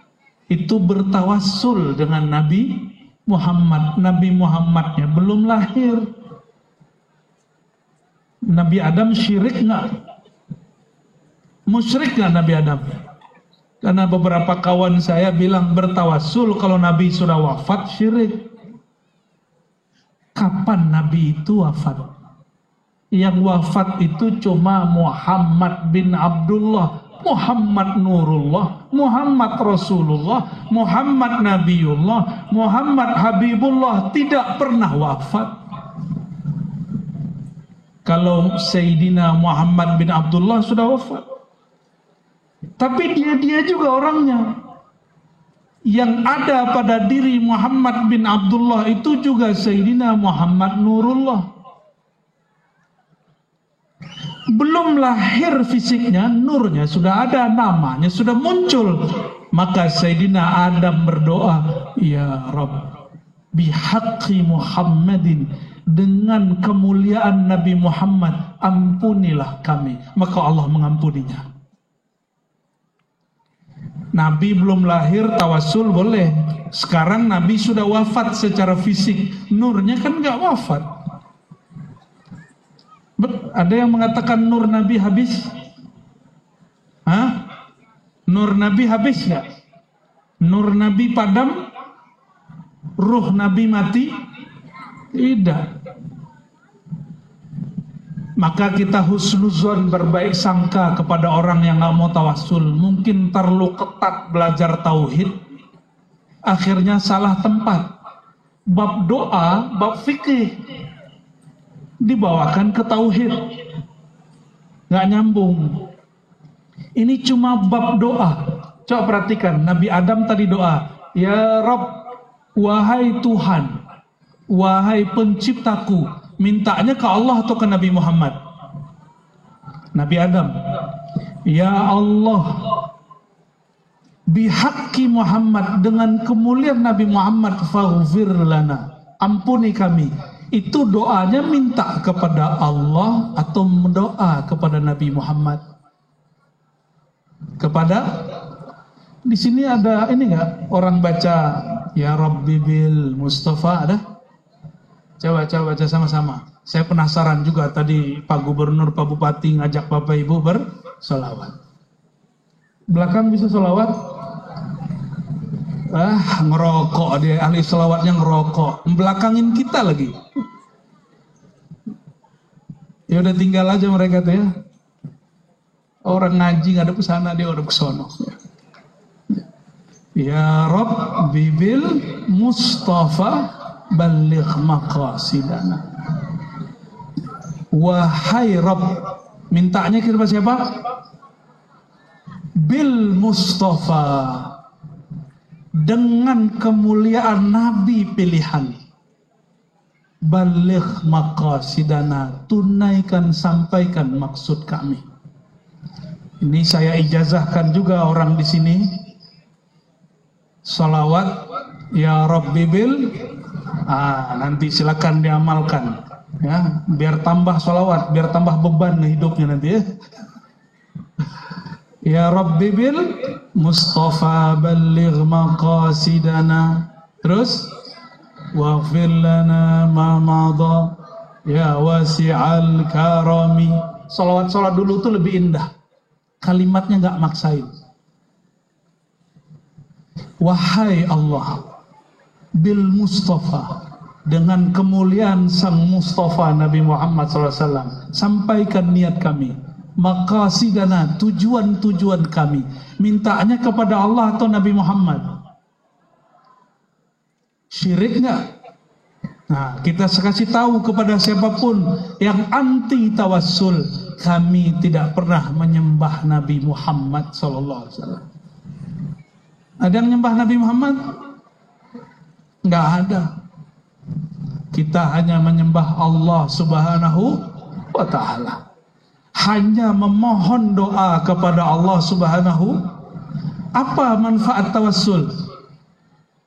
itu bertawassul dengan Nabi Muhammad. Nabi Muhammadnya belum lahir. Nabi Adam syirik nggak? Musyrik nggak Nabi Adam? Karena beberapa kawan saya bilang bertawassul kalau Nabi sudah wafat syirik. Kapan Nabi itu wafat? Yang wafat itu cuma Muhammad bin Abdullah, Muhammad Nurullah, Muhammad Rasulullah, Muhammad Nabiullah, Muhammad Habibullah, tidak pernah wafat. Kalau Sayyidina Muhammad bin Abdullah sudah wafat. Tapi dia juga orangnya. Yang ada pada diri Muhammad bin Abdullah itu juga Sayyidina Muhammad Nurullah. Belum lahir fisiknya, nurnya sudah ada, namanya sudah muncul. Maka Sayyidina Adam berdoa, Ya Rabb, bihaqqi Muhammadin, dengan kemuliaan Nabi Muhammad, ampunilah kami. Maka Allah mengampuninya. Nabi belum lahir, tawassul boleh. Sekarang Nabi sudah wafat secara fisik, nurnya kan nggak wafat. Ada yang mengatakan nur Nabi habis? Hah? Nur Nabi habis nggak? Nur Nabi padam? Ruh Nabi mati? Tidak. Maka kita husnuzon, berbaik sangka kepada orang yang nggak mau tawassul. Mungkin terlalu ketat belajar tauhid, akhirnya salah tempat. Bab doa, bab fikih dibawakan ke tauhid, nggak nyambung. Ini cuma bab doa. Coba perhatikan, Nabi Adam tadi doa, Ya Rabb, wahai Tuhan, wahai penciptaku. Mintanya ke Allah atau ke Nabi Muhammad? Nabi Adam. Ya Allah, bihaqqi Muhammad, dengan kemuliaan Nabi Muhammad, faghfir lana, ampuni kami. Itu doanya minta kepada Allah atau mendoa kepada Nabi Muhammad? Kepada, di sini ada ini enggak? Orang baca Ya Rabbi bil Mustafa, ada? Coba baca sama-sama. Saya penasaran juga, tadi Pak Gubernur, Pak Bupati ngajak Bapak Ibu bersolawat. Belakang bisa solawat? Ngerokok dia, ahli solawatnya ngerokok. Belakangin kita lagi. Ya udah tinggal aja mereka tuh ya. Orang ngaji ngadep ke sana, dia udah ke sono. Ya Rabb bibil Mustafa balligh maqasidana. Wahai Rabb, mintanya kepada siapa? Bil Mustafa, dengan kemuliaan Nabi pilihan. Balligh maqasidana, tunaikan, sampaikan maksud kami. Ini saya ijazahkan juga orang di sini. Salawat Ya Rabbi bil, nanti silakan diamalkan ya, biar tambah salawat, biar tambah beban hidupnya nanti ya. Ya Rabbi bil Mustafa balligh maqasidana. Terus waghfir lana ma madha ya wasi'al karami. Salawat dulu tuh lebih indah. Kalimatnya nggak maksain. Wahai Allah, bil Mustafa, dengan kemuliaan sang Mustafa Nabi Muhammad SAW, sampaikan niat kami, maqasidana, tujuan-tujuan kami. Mintanya kepada Allah atau Nabi Muhammad? Syirik nggak? Nah, kita kasih tahu kepada siapapun yang anti tawassul, kami tidak pernah menyembah Nabi Muhammad SAW. Ada yang menyembah Nabi Muhammad? Nggak ada. Kita hanya menyembah Allah Subhanahu wa Ta'ala. Hanya memohon doa kepada Allah Subhanahu. Apa manfaat tawassul?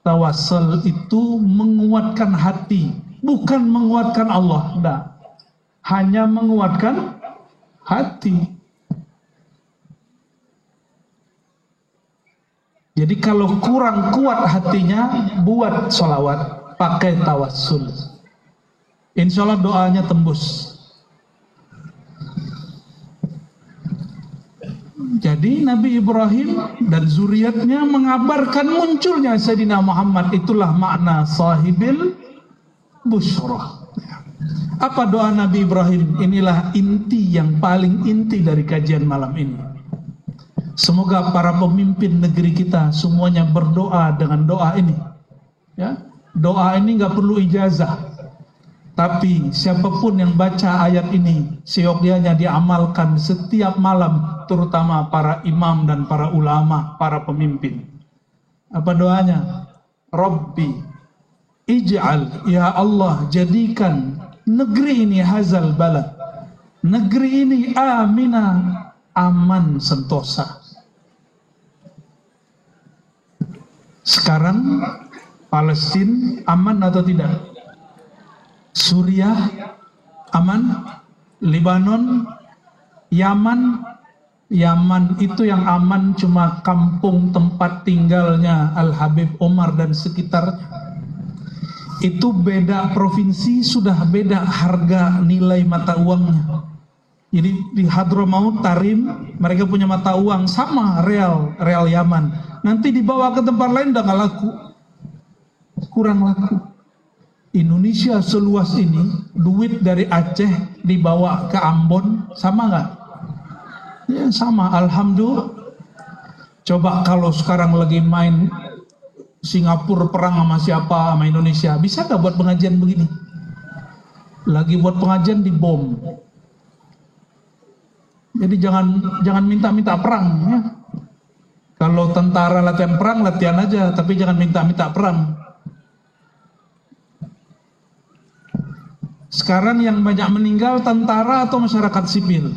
Tawassul itu menguatkan hati, bukan menguatkan Allah. Enggak. Hanya menguatkan hati. Jadi kalau kurang kuat hatinya, buat sholawat, pakai tawassul. Insya Allah doanya tembus. Jadi Nabi Ibrahim dan zuriatnya mengabarkan munculnya Sayyidina Muhammad. Itulah makna sahibil busyrah. Apa doa Nabi Ibrahim? Inilah inti yang paling inti dari kajian malam ini. Semoga para pemimpin negeri kita semuanya berdoa dengan doa ini. Ya, doa ini nggak perlu ijazah. Tapi siapapun yang baca ayat ini, seyogyanya diamalkan setiap malam, terutama para imam dan para ulama, para pemimpin. Apa doanya? Rabbi ij'al, ya Allah, jadikan negeri ini hazal balad, negeri ini aminah, aman, sentosa. Sekarang Palestina aman atau tidak? Suriah aman? Libanon, Yaman. Yaman itu yang aman cuma kampung tempat tinggalnya Al-Habib Omar dan sekitar. Itu beda provinsi, sudah beda harga nilai mata uangnya. Jadi di Hadramaut, Tarim, mereka punya mata uang sama real Yaman. Nanti dibawa ke tempat lain udah gak laku, kurang laku. Indonesia seluas ini, duit dari Aceh dibawa ke Ambon, sama nggak? Ya sama, alhamdulillah. Coba kalau sekarang lagi main Singapura perang sama siapa, sama Indonesia, bisa nggak buat pengajian begini? Lagi buat pengajian dibom. Jadi jangan minta-minta perang ya. Kalau tentara latihan perang, latihan aja, tapi jangan minta-minta perang. Sekarang yang banyak meninggal tentara atau masyarakat sipil?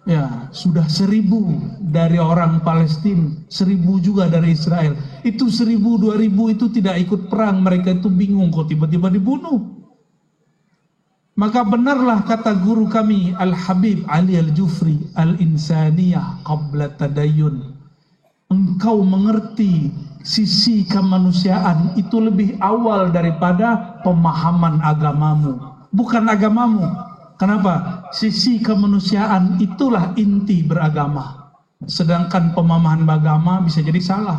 Ya, sudah 1.000 dari orang Palestina, 1.000 juga dari Israel. Itu 1.000, 2.000 itu tidak ikut perang, mereka itu bingung kok tiba-tiba dibunuh. Maka benarlah kata guru kami Al-Habib Ali Al-Jufri, Al-Insaniyah Qabla Tadayyun. Engkau mengerti sisi kemanusiaan itu lebih awal daripada pemahaman agamamu, bukan agamamu. Kenapa? Sisi kemanusiaan itulah inti beragama. Sedangkan pemahaman agama bisa jadi salah.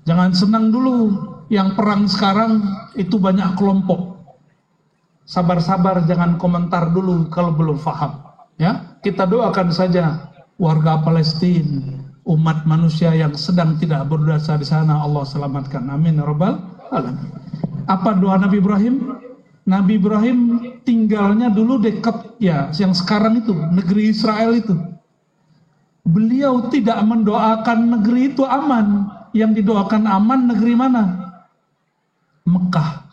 Jangan senang dulu yang perang sekarang itu banyak kelompok. Sabar-sabar, jangan komentar dulu kalau belum paham. Ya, kita doakan saja warga Palestina, umat manusia yang sedang tidak berdosa di sana, Allah selamatkan. Amin ya rabbal alamin. Apa doa Nabi Ibrahim? Nabi Ibrahim tinggalnya dulu dekat ya, yang sekarang itu negeri Israel itu. Beliau tidak mendoakan negeri itu aman. Yang didoakan aman negeri mana? Mekah.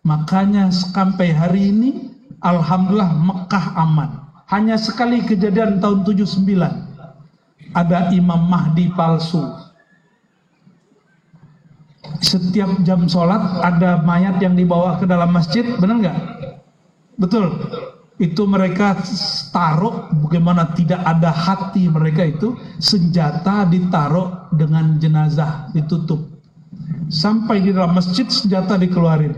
Makanya sampai hari ini alhamdulillah Mekah aman. Hanya sekali kejadian tahun 79 ada Imam Mahdi palsu. Setiap jam sholat ada mayat yang dibawa ke dalam masjid, benar nggak? Betul. Itu mereka taruh, bagaimana tidak ada hati mereka itu, senjata ditaruh dengan jenazah, ditutup. Sampai di dalam masjid senjata dikeluarin.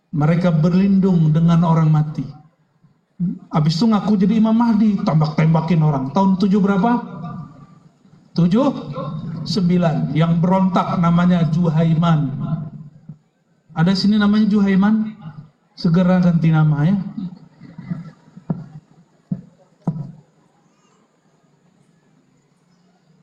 Mereka berlindung dengan orang mati. Habis itu ngaku jadi Imam Mahdi, tembak-tembakin orang. Tahun 7 berapa? 9. Yang berontak namanya Juhaiman. Ada sini namanya Juhaiman? Segera ganti nama ya.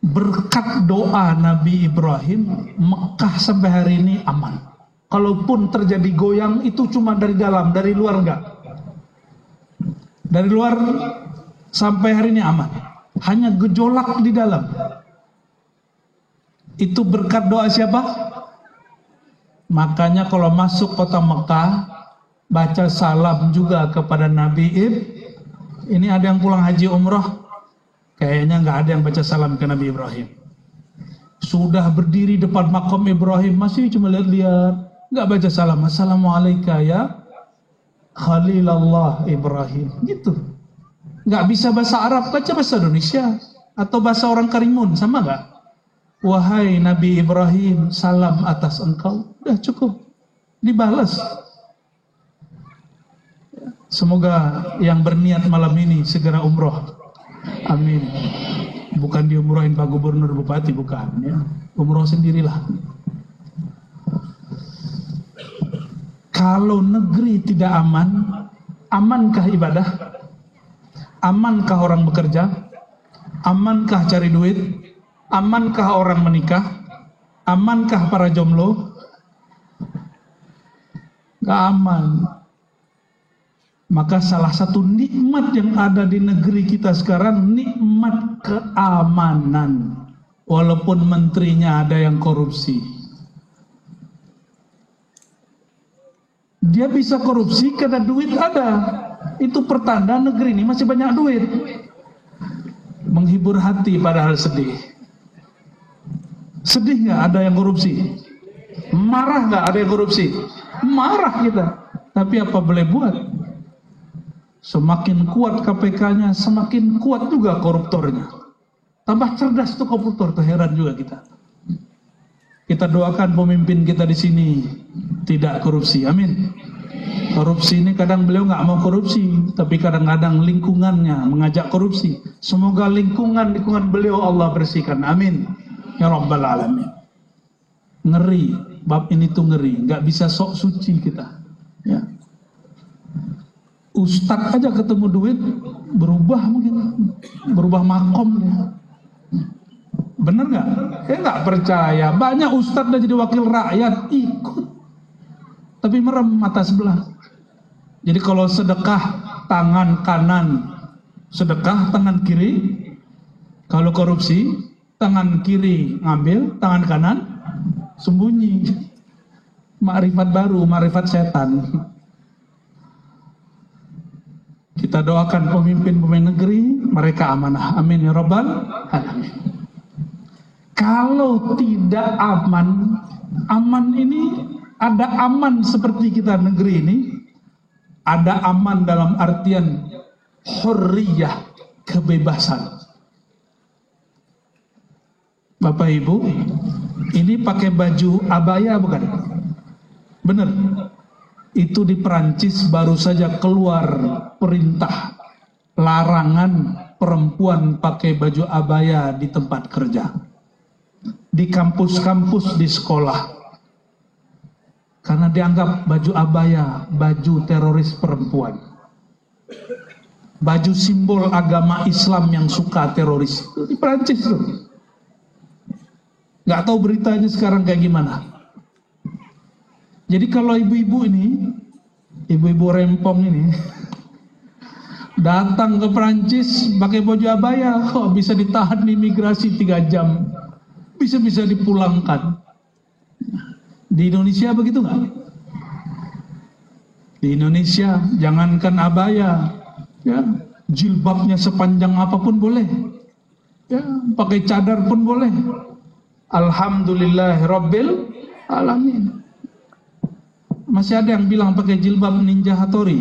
Berkat doa Nabi Ibrahim, Mekah sampai hari ini aman. Kalaupun terjadi goyang, itu cuma dari dalam, dari luar enggak. Dari luar sampai hari ini aman. Hanya gejolak di dalam. Itu berkat doa siapa? Makanya kalau masuk kota Mekah, baca salam juga kepada Nabi Ini ada yang pulang haji umroh? Kayaknya nggak ada yang baca salam ke Nabi Ibrahim. Sudah berdiri depan makam Ibrahim, masih cuma lihat-lihat, nggak baca salam. Assalamualaikum ya Khalilallah Ibrahim. Gitu. Nggak bisa bahasa Arab, baca bahasa Indonesia atau bahasa orang Karimun, sama nggak? Wahai Nabi Ibrahim, salam atas engkau. Udah cukup, dibalas. Semoga yang berniat malam ini segera umroh. Amin. Bukan diumrohin Pak Gubernur Bupati, bukan ya. Umroh sendirilah. Kalau negeri tidak aman, amankah ibadah? Amankah orang bekerja? Amankah cari duit? Amankah orang menikah? Amankah para jomblo? Gak aman. Maka salah satu nikmat yang ada di negeri kita sekarang, nikmat keamanan. Walaupun menterinya ada yang korupsi. Dia bisa korupsi karena duit ada. Itu pertanda negeri ini masih banyak duit. Menghibur hati padahal sedih. Sedih nggak ada yang korupsi? Marah nggak ada yang korupsi? Marah kita. Tapi apa boleh buat? Semakin kuat KPK-nya, semakin kuat juga koruptornya. Tambah cerdas tuh koruptor, tuh heran juga kita. Kita doakan pemimpin kita di sini tidak korupsi, amin. Korupsi ini kadang beliau nggak mau korupsi, tapi kadang-kadang lingkungannya mengajak korupsi. Semoga lingkungan beliau Allah bersihkan, amin. Ya Rabbal Alamin. Ngeri, bab ini tuh ngeri, nggak bisa sok suci kita. Ya. Ustadz aja ketemu duit berubah mungkin, berubah makom dia. Bener nggak? Saya nggak percaya. Banyak ustadz udah jadi wakil rakyat ikut, tapi merem mata sebelah. Jadi kalau sedekah tangan kanan, sedekah tangan kiri. Kalau korupsi tangan kiri ngambil, tangan kanan sembunyi. Makrifat baru, makrifat setan. Kita doakan pemimpin-pemimpin negeri, mereka amanah. Amin ya Rabbal Alamin. Kalau tidak aman, aman ini ada aman seperti kita negeri ini, ada aman dalam artian hurriyah, kebebasan. Bapak Ibu, ini pakai baju abaya bukan? Benar. Itu di Perancis baru saja keluar perintah larangan perempuan pakai baju abaya di tempat kerja, di kampus-kampus, di sekolah, karena dianggap baju abaya baju teroris perempuan, baju simbol agama Islam yang suka teroris. Itu di Perancis tuh. Nggak tahu beritanya sekarang kayak gimana. Jadi kalau ibu-ibu ini, ibu-ibu rempong ini, datang ke Perancis pakai baju abaya, kok bisa ditahan di imigrasi 3 jam, bisa-bisa dipulangkan. Di Indonesia begitu nggak? Di Indonesia jangankan abaya, ya, jilbabnya sepanjang apapun boleh, ya, pakai cadar pun boleh. Alhamdulillah Rabbil Alamin. Masih ada yang bilang pakai jilbab Ninja Hattori.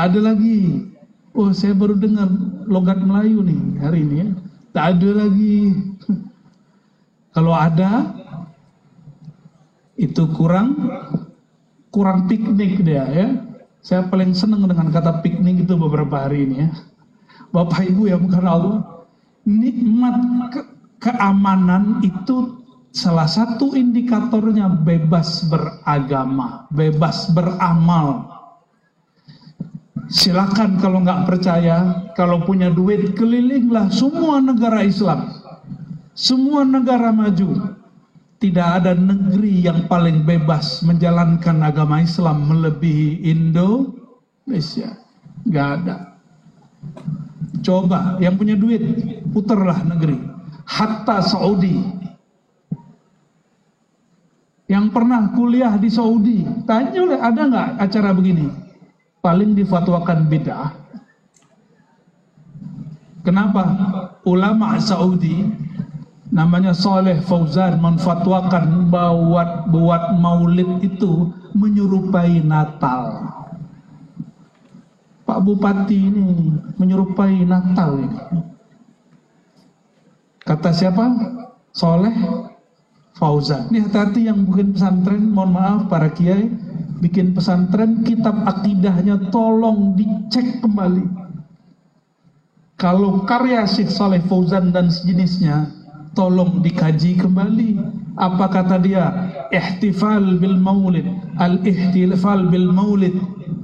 Tak ada lagi. Oh, saya baru dengar logat Melayu nih hari ini ya. Tak ada lagi. Kalau ada, itu kurang piknik dia ya. Saya paling senang dengan kata piknik itu beberapa hari ini ya. Bapak Ibu ya, bukan Allah, nikmat keamanan itu salah satu indikatornya bebas beragama, bebas beramal. Silakan kalau nggak percaya, kalau punya duit kelilinglah semua negara Islam, semua negara maju. Tidak ada negeri yang paling bebas menjalankan agama Islam melebihi Indonesia. Nggak ada. Coba yang punya duit, putarlah negeri. Hatta Saudi. Yang pernah kuliah di Saudi, tanya oleh ada nggak acara begini? Paling difatwakan bid'ah. Kenapa? Ulama Saudi namanya Saleh Fauzan menfatwakan buat maulid itu menyerupai Natal. Pak Bupati ini menyerupai Natal ini. Kata siapa? Saleh Fauzan. Ini hati-hati yang bikin pesantren, mohon maaf para kiai, bikin pesantren kitab akidahnya tolong dicek kembali. Kalau karya Syekh Saleh Fauzan dan sejenisnya, tolong dikaji kembali. Apa kata dia? Ihtifal bil maulid, al-ihtifal bil maulid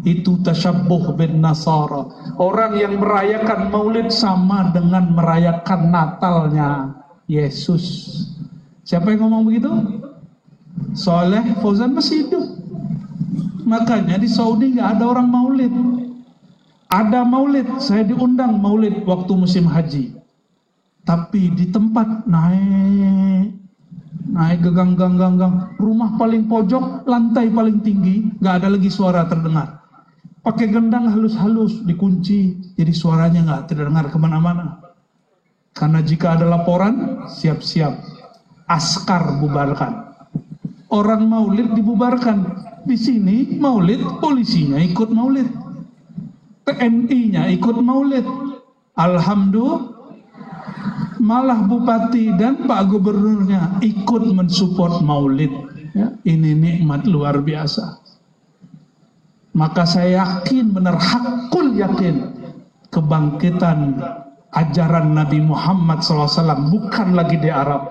itu tasyabbuh bin Nasara. Orang yang merayakan maulid sama dengan merayakan Natalnya Yesus. Siapa yang ngomong begitu? Saleh Fauzan masih hidup. Makanya di Saudi nggak ada orang maulid. Ada maulid, saya diundang maulid waktu musim haji. Tapi di tempat naik ke gang, rumah paling pojok, lantai paling tinggi, nggak ada lagi suara terdengar. Pakai gendang halus-halus, dikunci, jadi suaranya nggak terdengar kemana-mana. Karena jika ada laporan, siap-siap, askar bubarkan. Orang maulid dibubarkan. Di sini maulid, polisinya ikut maulid, TNI-nya ikut maulid. Alhamdulillah. Malah bupati dan pak gubernurnya ikut mensupport maulid ya, ini nikmat luar biasa. Maka saya yakin, benar hakul yakin, kebangkitan ajaran Nabi Muhammad SAW bukan lagi di Arab,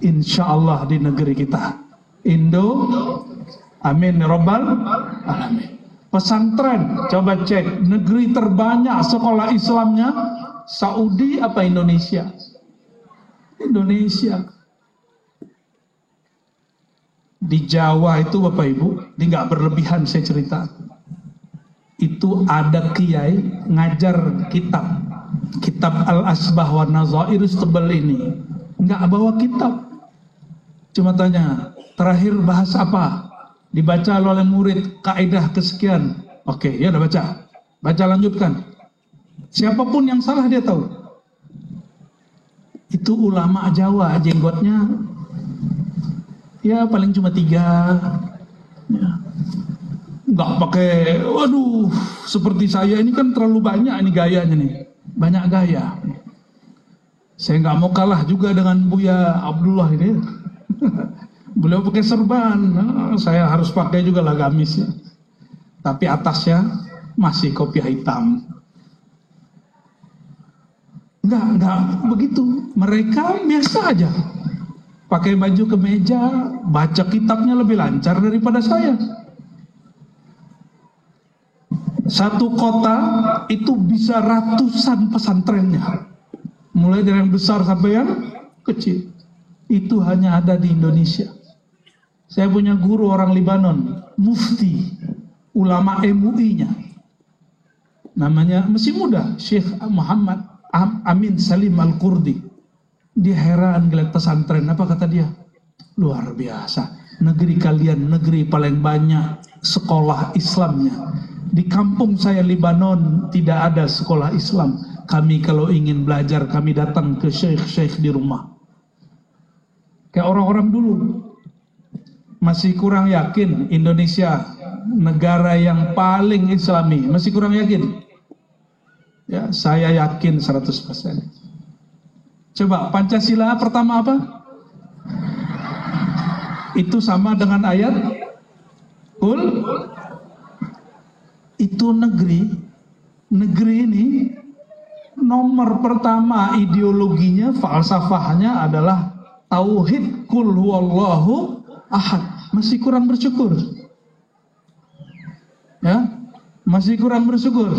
insya Allah di negeri kita Indo. Amin Rabbal Alamin. Pesantren, coba cek negeri terbanyak sekolah Islamnya Saudi apa Indonesia? Indonesia. Di Jawa itu Bapak Ibu, ini nggak berlebihan saya cerita. Itu ada kiai ngajar kitab Al-Asbah wa Nazair tebal ini. Nggak bawa kitab. Cuma tanya, terakhir bahas apa? Dibaca oleh murid kaidah kesekian. Oke, ya udah baca. Baca lanjutkan. Siapapun yang salah dia tahu. Itu ulama Jawa, jenggotnya ya paling cuma 3 ya. Nggak pakai, waduh seperti saya ini kan terlalu banyak ini gayanya nih, banyak gaya. Saya nggak mau kalah juga dengan Buya Abdullah ini. Beliau pakai serban, saya harus pakai juga lah gamisnya, tapi atasnya masih kopiah hitam. Enggak begitu. Mereka biasa aja. Pakai baju kemeja, baca kitabnya lebih lancar daripada saya. Satu kota itu bisa ratusan pesantrennya. Mulai dari yang besar sampai yang kecil. Itu hanya ada di Indonesia. Saya punya guru orang Libanon, mufti, ulama MUI-nya. Namanya masih muda, Syekh Muhammad Amin Salim Al-Qurdi. Dia heran ngeliat pesantren. Apa kata dia? Luar biasa. Negeri kalian negeri paling banyak sekolah Islamnya. Di kampung saya Libanon tidak ada sekolah Islam. Kami kalau ingin belajar kami datang ke syekh-syekh di rumah. Kayak orang-orang dulu masih kurang yakin Indonesia negara yang paling islami. Masih kurang yakin? Ya, saya yakin 100%. Coba, Pancasila pertama apa? Itu sama dengan ayat Qul. Itu negeri ini nomor pertama ideologinya, falsafahnya adalah tauhid, qul huwallahu ahad. Masih kurang bersyukur. Ya, masih kurang bersyukur.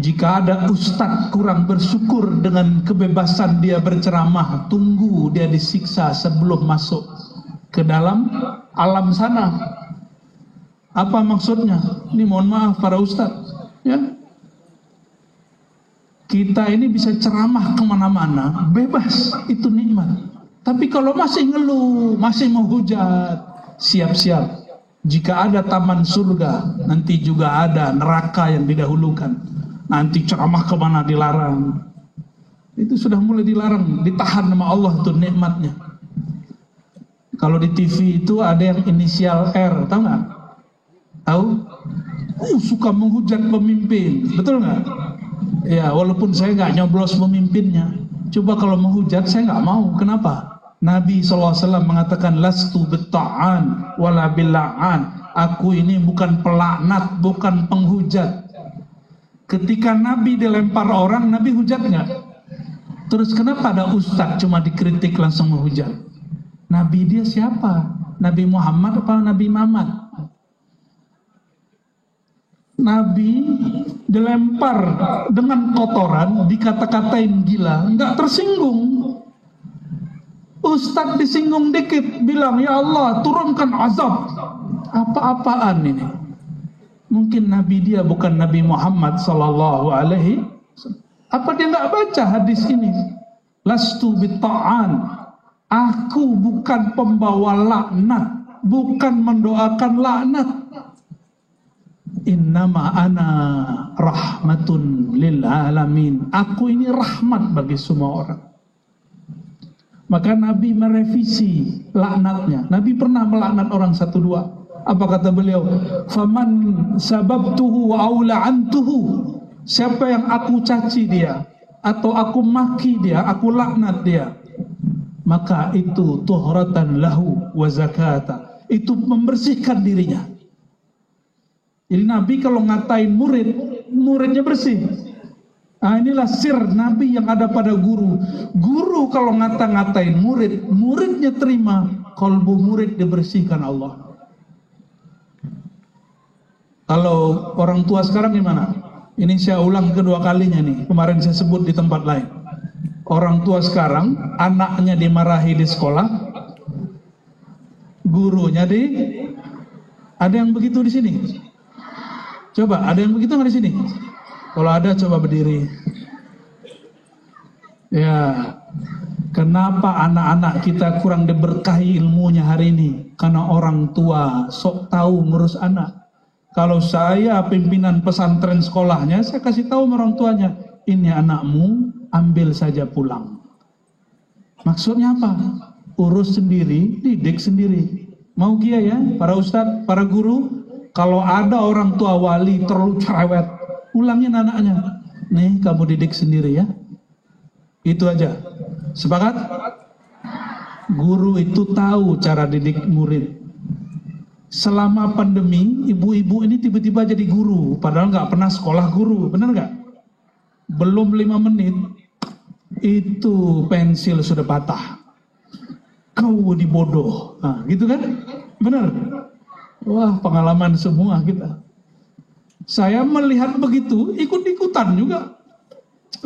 Jika ada ustadz kurang bersyukur dengan kebebasan dia berceramah, tunggu dia disiksa sebelum masuk ke dalam alam sana. Apa maksudnya? Ini mohon maaf para ustadz, ya. Kita ini bisa ceramah kemana-mana, bebas, itu nikmat. Tapi kalau masih ngeluh, masih menghujat, siap-siap. Jika ada taman surga, nanti juga ada neraka yang didahulukan. Nanti ceramah kemana dilarang. Itu sudah mulai dilarang, ditahan sama Allah tuh nikmatnya. Kalau di TV itu ada yang inisial R, tahu nggak? Tahu? Suka menghujat pemimpin, betul nggak? Ya, walaupun saya nggak nyoblos pemimpinnya. Coba kalau menghujat saya nggak mau. Kenapa? Nabi SAW mengatakan lastu bitta'an wala billa'an. Aku ini bukan pelaknat, bukan penghujat. Ketika Nabi dilempar orang, Nabi hujat nggak? Terus kenapa ada ustadz cuma dikritik langsung menghujat? Nabi dia siapa? Nabi Muhammad apa Nabi Muhammad? Nabi dilempar dengan kotoran, dikata-katain gila, nggak tersinggung. Ustadz disinggung dikit, bilang ya Allah turunkan azab. Apa-apaan ini? Mungkin Nabi dia bukan Nabi Muhammad sallallahu alaihi wasallam. Apa dia nggak baca hadis ini? Lastu bitta'an. Aku bukan pembawa laknat, bukan mendoakan laknat. Innama ana rahmatun lil alamin. Aku ini rahmat bagi semua orang. Maka Nabi merevisi laknatnya. Nabi pernah melaknat orang 1-2. Apa kata beliau? Faman sababtuhu wa aula'antuhu. Siapa yang aku caci dia, atau aku maki dia, aku laknat dia, maka itu tuhratan lahu wa zakata. Itu membersihkan dirinya. Jadi Nabi kalau ngatain murid, muridnya bersih. Nah, inilah sir Nabi yang ada pada guru. Guru kalau ngata-ngatain murid, muridnya terima. Kalbu murid dibersihkan Allah. Kalau orang tua sekarang gimana? Ini saya ulang kedua kalinya nih. Kemarin saya sebut di tempat lain. Orang tua sekarang, anaknya dimarahi di sekolah, gurunya ada yang begitu di sini? Coba, ada yang begitu nggak di sini? Kalau ada, coba berdiri. Ya, kenapa anak-anak kita kurang diberkahi ilmunya hari ini? Karena orang tua sok tahu ngurus anak. Kalau saya pimpinan pesantren sekolahnya, saya kasih tahu orang tuanya, ini anakmu, ambil saja pulang. Maksudnya apa? Urus sendiri, didik sendiri. Mau kia ya, para ustadz, para guru, kalau ada orang tua wali terlalu cerewet, ulangin anaknya. Nih, kamu didik sendiri ya. Itu aja. Sepakat? Guru itu tahu cara didik murid. Selama pandemi, ibu-ibu ini tiba-tiba jadi guru, padahal nggak pernah sekolah guru, benar nggak? Belum 5 menit, itu pensil sudah patah. Kau dibodoh, nah, gitu kan? Benar? Wah, pengalaman semua kita. Saya melihat begitu, ikut-ikutan juga.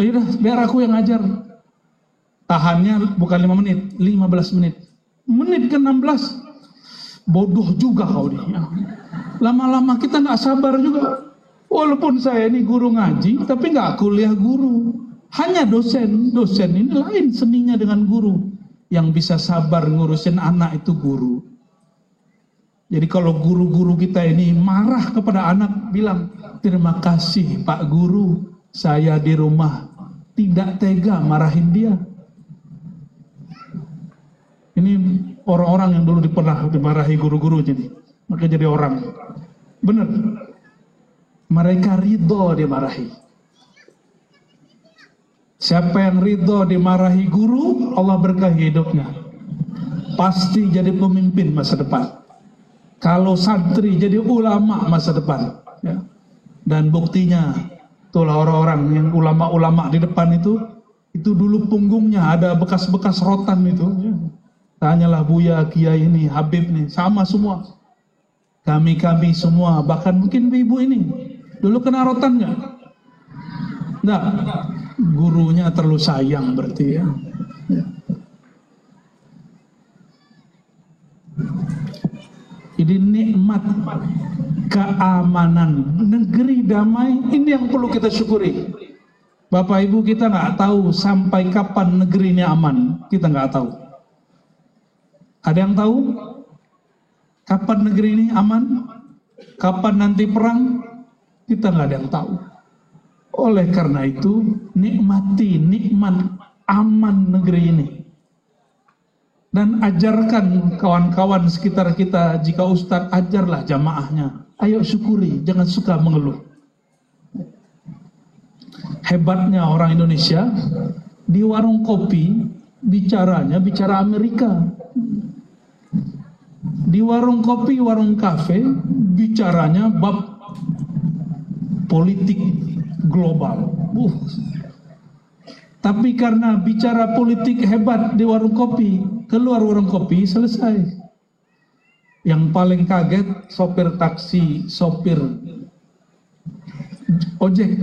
Oh yaudah, biar aku yang ngajar. Tahannya bukan 5 menit, 15 menit. Menit ke 16. Bodoh juga kau nih. Lama-lama kita nggak sabar juga. Walaupun saya ini guru ngaji, tapi nggak kuliah guru. Hanya dosen. Dosen ini lain seninya dengan guru. Yang bisa sabar ngurusin anak itu guru. Jadi kalau guru-guru kita ini marah kepada anak, bilang, terima kasih Pak Guru, saya di rumah tidak tega marahin dia. Ini orang-orang yang dulu pernah dimarahi guru-guru jadi, maka jadi orang. Benar. Mereka ridho dimarahi. Siapa yang ridho dimarahi guru, Allah berkahi hidupnya. Pasti jadi pemimpin masa depan. Kalau santri jadi ulama masa depan. Ya. Dan buktinya, itulah orang-orang yang ulama-ulama di depan itu dulu punggungnya ada bekas-bekas rotan itu. Ya. Tanyalah Buya, Kiai ini, Habib ini, sama semua. Kami semua, bahkan mungkin ibu ini, dulu kena rotan nggak? Nggak. Gurunya terlalu sayang berarti ya. Jadi nikmat keamanan negeri damai ini yang perlu kita syukuri. Bapak Ibu, kita nggak tahu sampai kapan negeri ini aman, kita nggak tahu. Ada yang tahu kapan negeri ini aman? Kapan nanti perang? Kita nggak ada yang tahu. Oleh karena itu, nikmati nikmat aman negeri ini. Dan ajarkan kawan-kawan sekitar kita, jika Ustadz ajarlah jamaahnya. Ayo syukuri, jangan suka mengeluh. Hebatnya orang Indonesia, di warung kopi, bicaranya bicara Amerika. Di warung kopi, warung kafe, bicaranya bab politik global. Tapi karena bicara politik hebat di warung kopi, keluar warung kopi, selesai. Yang paling kaget sopir taksi, sopir ojek,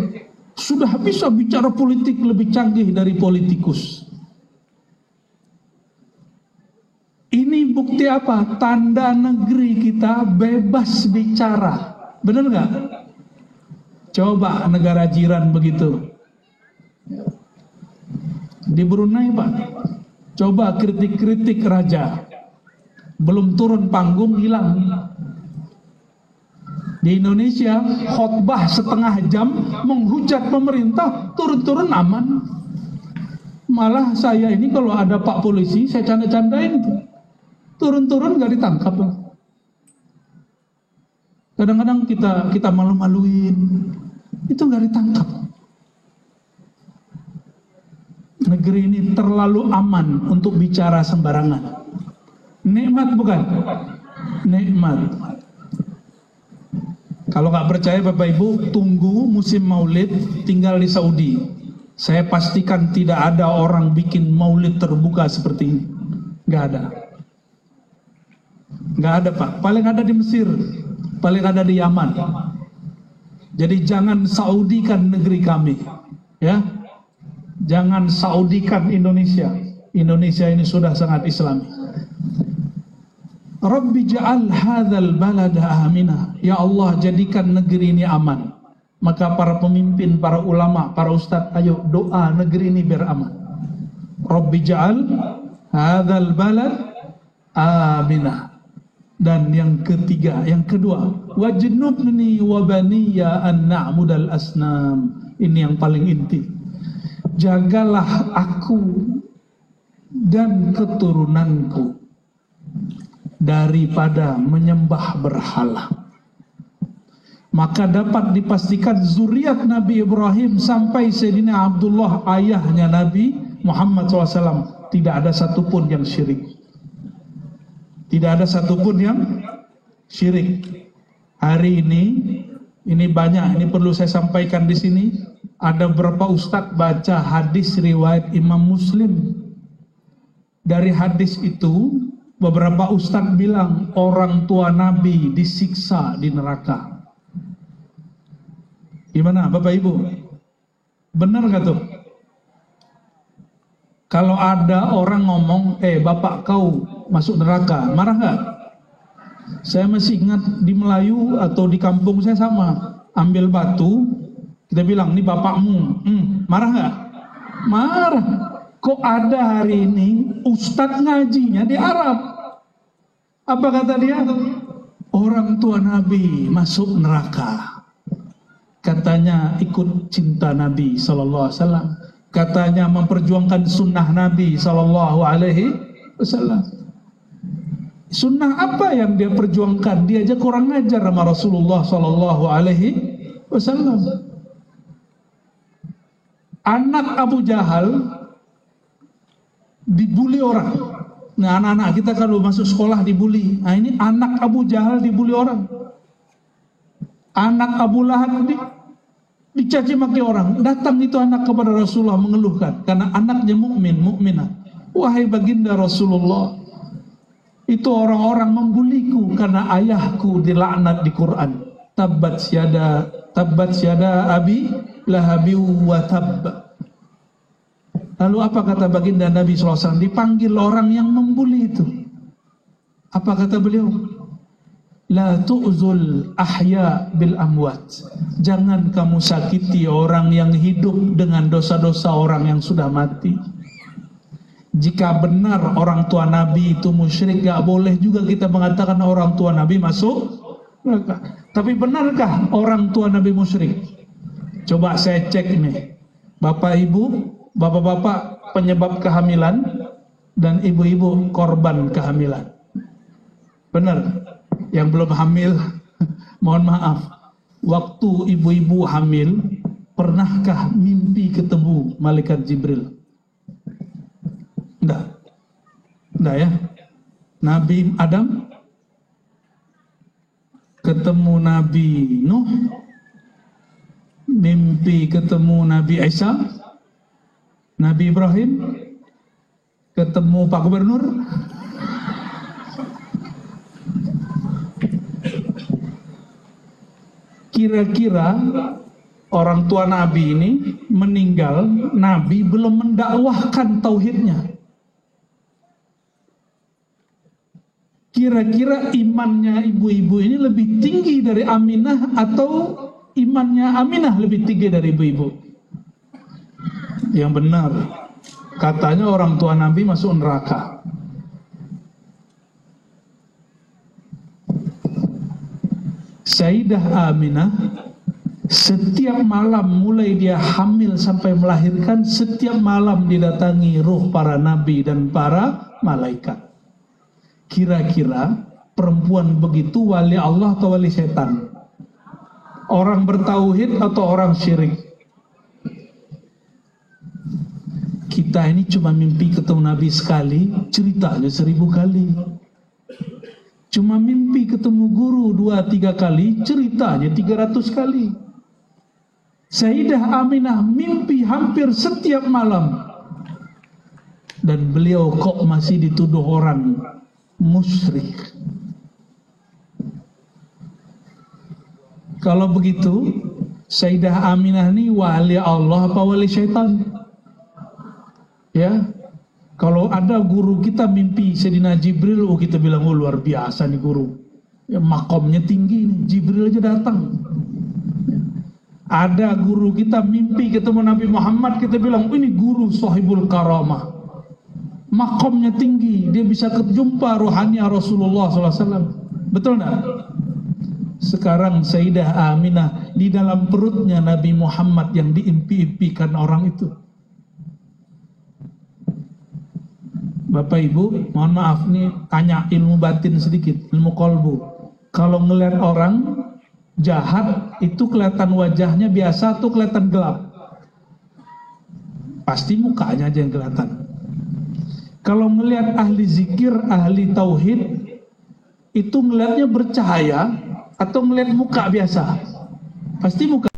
sudah bisa bicara politik lebih canggih dari politikus. Ini bukti apa? Tanda negeri kita bebas bicara. Benar nggak? Coba negara jiran begitu. Di Brunei Pak, coba kritik-kritik raja, belum turun panggung hilang. Di Indonesia khotbah setengah jam menghujat pemerintah, turun-turun aman. Malah saya ini kalau ada Pak polisi, saya canda-candain, turun-turun nggak ditangkap. Kadang-kadang kita malu-maluin, itu nggak ditangkap. Negeri ini terlalu aman untuk bicara sembarangan. Nikmat bukan? Nikmat. Kalau nggak percaya Bapak Ibu, tunggu musim maulid, tinggal di Saudi. Saya pastikan tidak ada orang bikin maulid terbuka seperti ini. Nggak ada. Nggak ada Pak. Paling ada di Mesir, paling ada di Yaman. Jadi jangan Saudikan negeri kami, ya. Jangan Saudikan Indonesia. Indonesia ini sudah sangat Islami. Rabbi ja'al hadzal balada amina. Ya Allah, jadikan negeri ini aman. Maka para pemimpin, para ulama, para ustadz, ayo doa negeri ini biar aman. Rabbi ja'al hadzal balad amina. Dan yang ketiga, yang kedua, wajnubni wa baniya an na'budal asnam. Ini yang paling inti. Jagalah aku dan keturunanku daripada menyembah berhala. Maka dapat dipastikan zuriat Nabi Ibrahim sampai Sayyidina Abdullah, ayahnya Nabi Muhammad SAW, tidak ada satupun yang syirik. Tidak ada satupun yang syirik. Hari ini banyak, ini perlu saya sampaikan di sini. Ada beberapa ustadz baca hadis riwayat Imam Muslim. Dari hadis itu, beberapa ustadz bilang orang tua Nabi disiksa di neraka. Gimana Bapak Ibu? Benar nggak tuh? Kalau ada orang ngomong, bapak kau masuk neraka, marah nggak? Saya masih ingat di Melayu atau di kampung saya sama, ambil batu, kita bilang, ini bapakmu, marah nggak? Marah. Kok ada hari ini ustadz ngajinya di Arab? Apa kata dia? Orang tua Nabi masuk neraka. Katanya ikut cinta Nabi SAW. Katanya memperjuangkan sunnah Nabi SAW. Sunnah apa yang dia perjuangkan? Dia aja kurang ajar sama Rasulullah Sallallahu Alaihi Wasallam. Anak Abu Jahal dibully orang. Nah, anak-anak kita kalau masuk sekolah dibully. Nah, ini anak Abu Jahal dibully orang. Anak Abu Lahab dicaci maki orang. Datang itu anak kepada Rasulullah mengeluhkan karena anaknya mukminah. Wahai baginda Rasulullah, itu orang-orang membuliku karena ayahku dilaknat di Quran. Tabbat syada abi lahabi wa tabb. Lalu apa kata baginda Nabi SAW? Dipanggil orang yang membuli itu. Apa kata beliau? La tu'zul ahya bil amwat. Jangan kamu sakiti orang yang hidup dengan dosa-dosa orang yang sudah mati. Jika benar orang tua Nabi itu musyrik, gak boleh juga kita mengatakan orang tua Nabi masuk neraka. Tapi benarkah orang tua Nabi musyrik? Coba saya cek nih. Bapak ibu, bapak-bapak penyebab kehamilan dan ibu-ibu korban kehamilan. Benar? Yang belum hamil, mohon maaf. Waktu ibu-ibu hamil, pernahkah mimpi ketemu malaikat Jibril? Enggak ya. Nabi Adam ketemu Nabi Nuh, mimpi ketemu Nabi Isa, Nabi Ibrahim ketemu Pak Gubernur. Kira-kira orang tua Nabi ini meninggal, Nabi belum mendakwahkan tauhidnya. Kira-kira imannya ibu-ibu ini lebih tinggi dari Aminah atau imannya Aminah lebih tinggi dari ibu-ibu? Yang benar, katanya orang tua Nabi masuk neraka. Sayyidah Aminah setiap malam mulai dia hamil sampai melahirkan, setiap malam didatangi ruh para nabi dan para malaikat. Kira-kira perempuan begitu wali Allah atau wali setan? Orang bertauhid atau orang syirik? Kita ini cuma mimpi ketemu Nabi sekali, ceritanya 1000 kali. Cuma mimpi ketemu guru 2-3 kali, ceritanya 300 kali. Sayyidah Aminah mimpi hampir setiap malam. Dan beliau kok masih dituduh orang musyrik. Kalau begitu, Sayyidah Aminah ini wali Allah apa wali syaitan? Ya, kalau ada guru kita mimpi Sayyidina Jibril, kita bilang luar biasa nih guru. Ya, makomnya tinggi nih, Jibril aja datang. Ada guru kita mimpi ketemu Nabi Muhammad, kita bilang ini guru sahibul karamah. Makomnya tinggi, dia bisa berjumpa rohani Rasulullah SAW. Betul enggak? Sekarang Sayyidah Aminah di dalam perutnya Nabi Muhammad yang diimpi-impikan orang itu. Bapak Ibu, mohon maaf nih, tanya ilmu batin sedikit, ilmu kolbu. Kalau ngelihat orang jahat itu kelihatan wajahnya biasa atau kelihatan gelap? Pasti mukanya aja yang kelihatan. Kalau ngelihat ahli zikir, ahli tauhid, itu ngelihatnya bercahaya atau ngelihat muka biasa? Pasti muka.